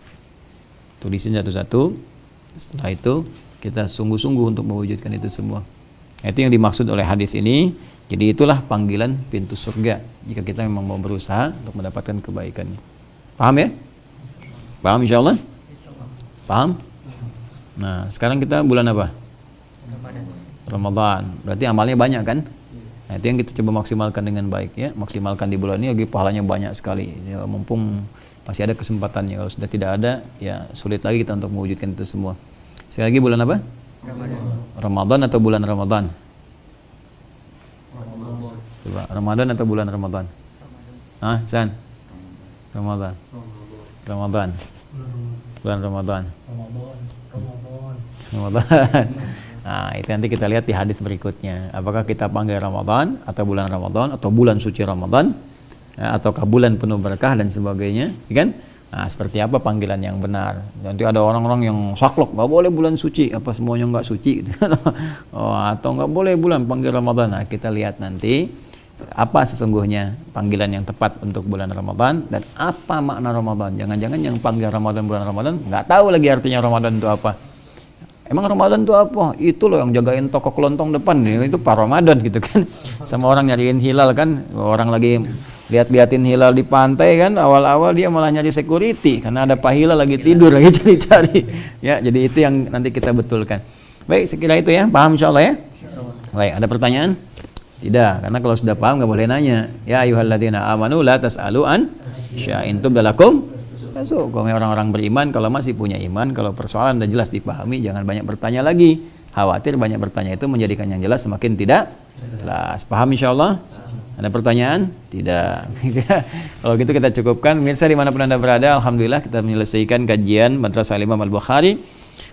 Tulisin satu-satu. Setelah itu kita sungguh-sungguh untuk mewujudkan itu semua. Itu yang dimaksud oleh hadis ini. Jadi itulah panggilan pintu surga jika kita memang mau berusaha untuk mendapatkan kebaikannya. Paham ya? Paham insyaallah? Paham? Nah, sekarang kita bulan apa? Ramadan. Berarti amalnya banyak kan? Nah, itu yang kita coba maksimalkan dengan baik ya. Maksimalkan di bulan ini lagi pahalanya banyak sekali. Ya, mumpung masih ada kesempatannya. Kalau sudah tidak ada, ya sulit lagi kita untuk mewujudkan itu semua. Sekali lagi bulan apa? Ramadan atau bulan Ramadan? Coba, Ramadan atau bulan Ramadan? Ah, San? Ramadan. Ramadan. Bulan Ramadan. Ramadan. Nah, itu nanti kita lihat di hadis berikutnya. Apakah kita panggil Ramadan atau bulan Ramadan atau bulan suci Ramadan, ya, ataukah bulan penuh berkah dan sebagainya, kan? Nah, seperti apa panggilan yang benar? Nanti ada orang-orang yang saklek, nggak boleh bulan suci, apa semuanya nggak suci, gitu. Atau nggak boleh bulan panggil Ramadan. Nah, kita lihat nanti apa sesungguhnya panggilan yang tepat untuk bulan Ramadan dan apa makna Ramadan. Jangan-jangan yang panggil Ramadan bulan Ramadan nggak tahu lagi artinya Ramadan itu apa. Emang Ramadan itu apa? Itu loh yang jagain toko kelontong depan, itu Pak Ramadan gitu kan. Sama orang nyariin hilal kan, orang lagi lihat-liatin hilal di pantai kan, awal-awal dia malah nyari security karena ada Pak Hilal lagi tidur lagi cari-cari. Ya, jadi itu yang nanti kita betulkan. Baik, sekira itu ya, paham insyaallah ya? Baik, ada pertanyaan? Tidak, karena kalau sudah paham nggak boleh nanya. Ya ayyuhalladzina amanu la tas'alu an syai'in tubdalakum. So, kalau orang-orang beriman, kalau masih punya iman, kalau persoalan sudah jelas dipahami, jangan banyak bertanya lagi. Khawatir banyak bertanya itu menjadikan yang jelas semakin tidak jelas. Paham insyaallah? Ada pertanyaan? Tidak. Kalau gitu kita cukupkan. Mirsa dimanapun Anda berada, alhamdulillah kita menyelesaikan kajian Madrasah Imam Al-Bukhari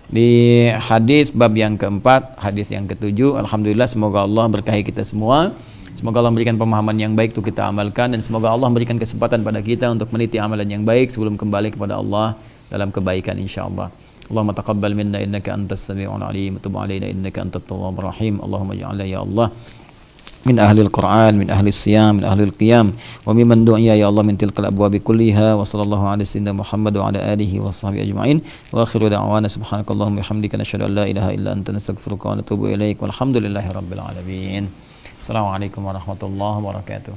di hadis bab yang keempat, hadis yang ketujuh. Alhamdulillah, semoga Allah berkahi kita semua. Semoga Allah memberikan pemahaman yang baik untuk kita amalkan, dan semoga Allah memberikan kesempatan pada kita untuk meniti amalan yang baik sebelum kembali kepada Allah dalam kebaikan insyaallah. Allahumma taqabbal minna innaka antas sami'ul alim, tub 'alaina innaka antat tawwabur rahim. Allahumma ij'alna ya Allah min ahli al-Quran, min ahli siyam, min ahli al-qiyam, wa mimman du'iya ya Allah min tilkal abwabi kulliha. Wa sallallahu ala sayyidina Muhammad wa ala alihi wa sahbihi ajma'in. Wa akhiru da'wana subhanakallahumma bihamdika nashhadu an la ilaha illa anta nastaghfiruka wa natubu ilaik. Walhamdulillahi rabbil alamin. Assalamualaikum warahmatullahi wabarakatuh.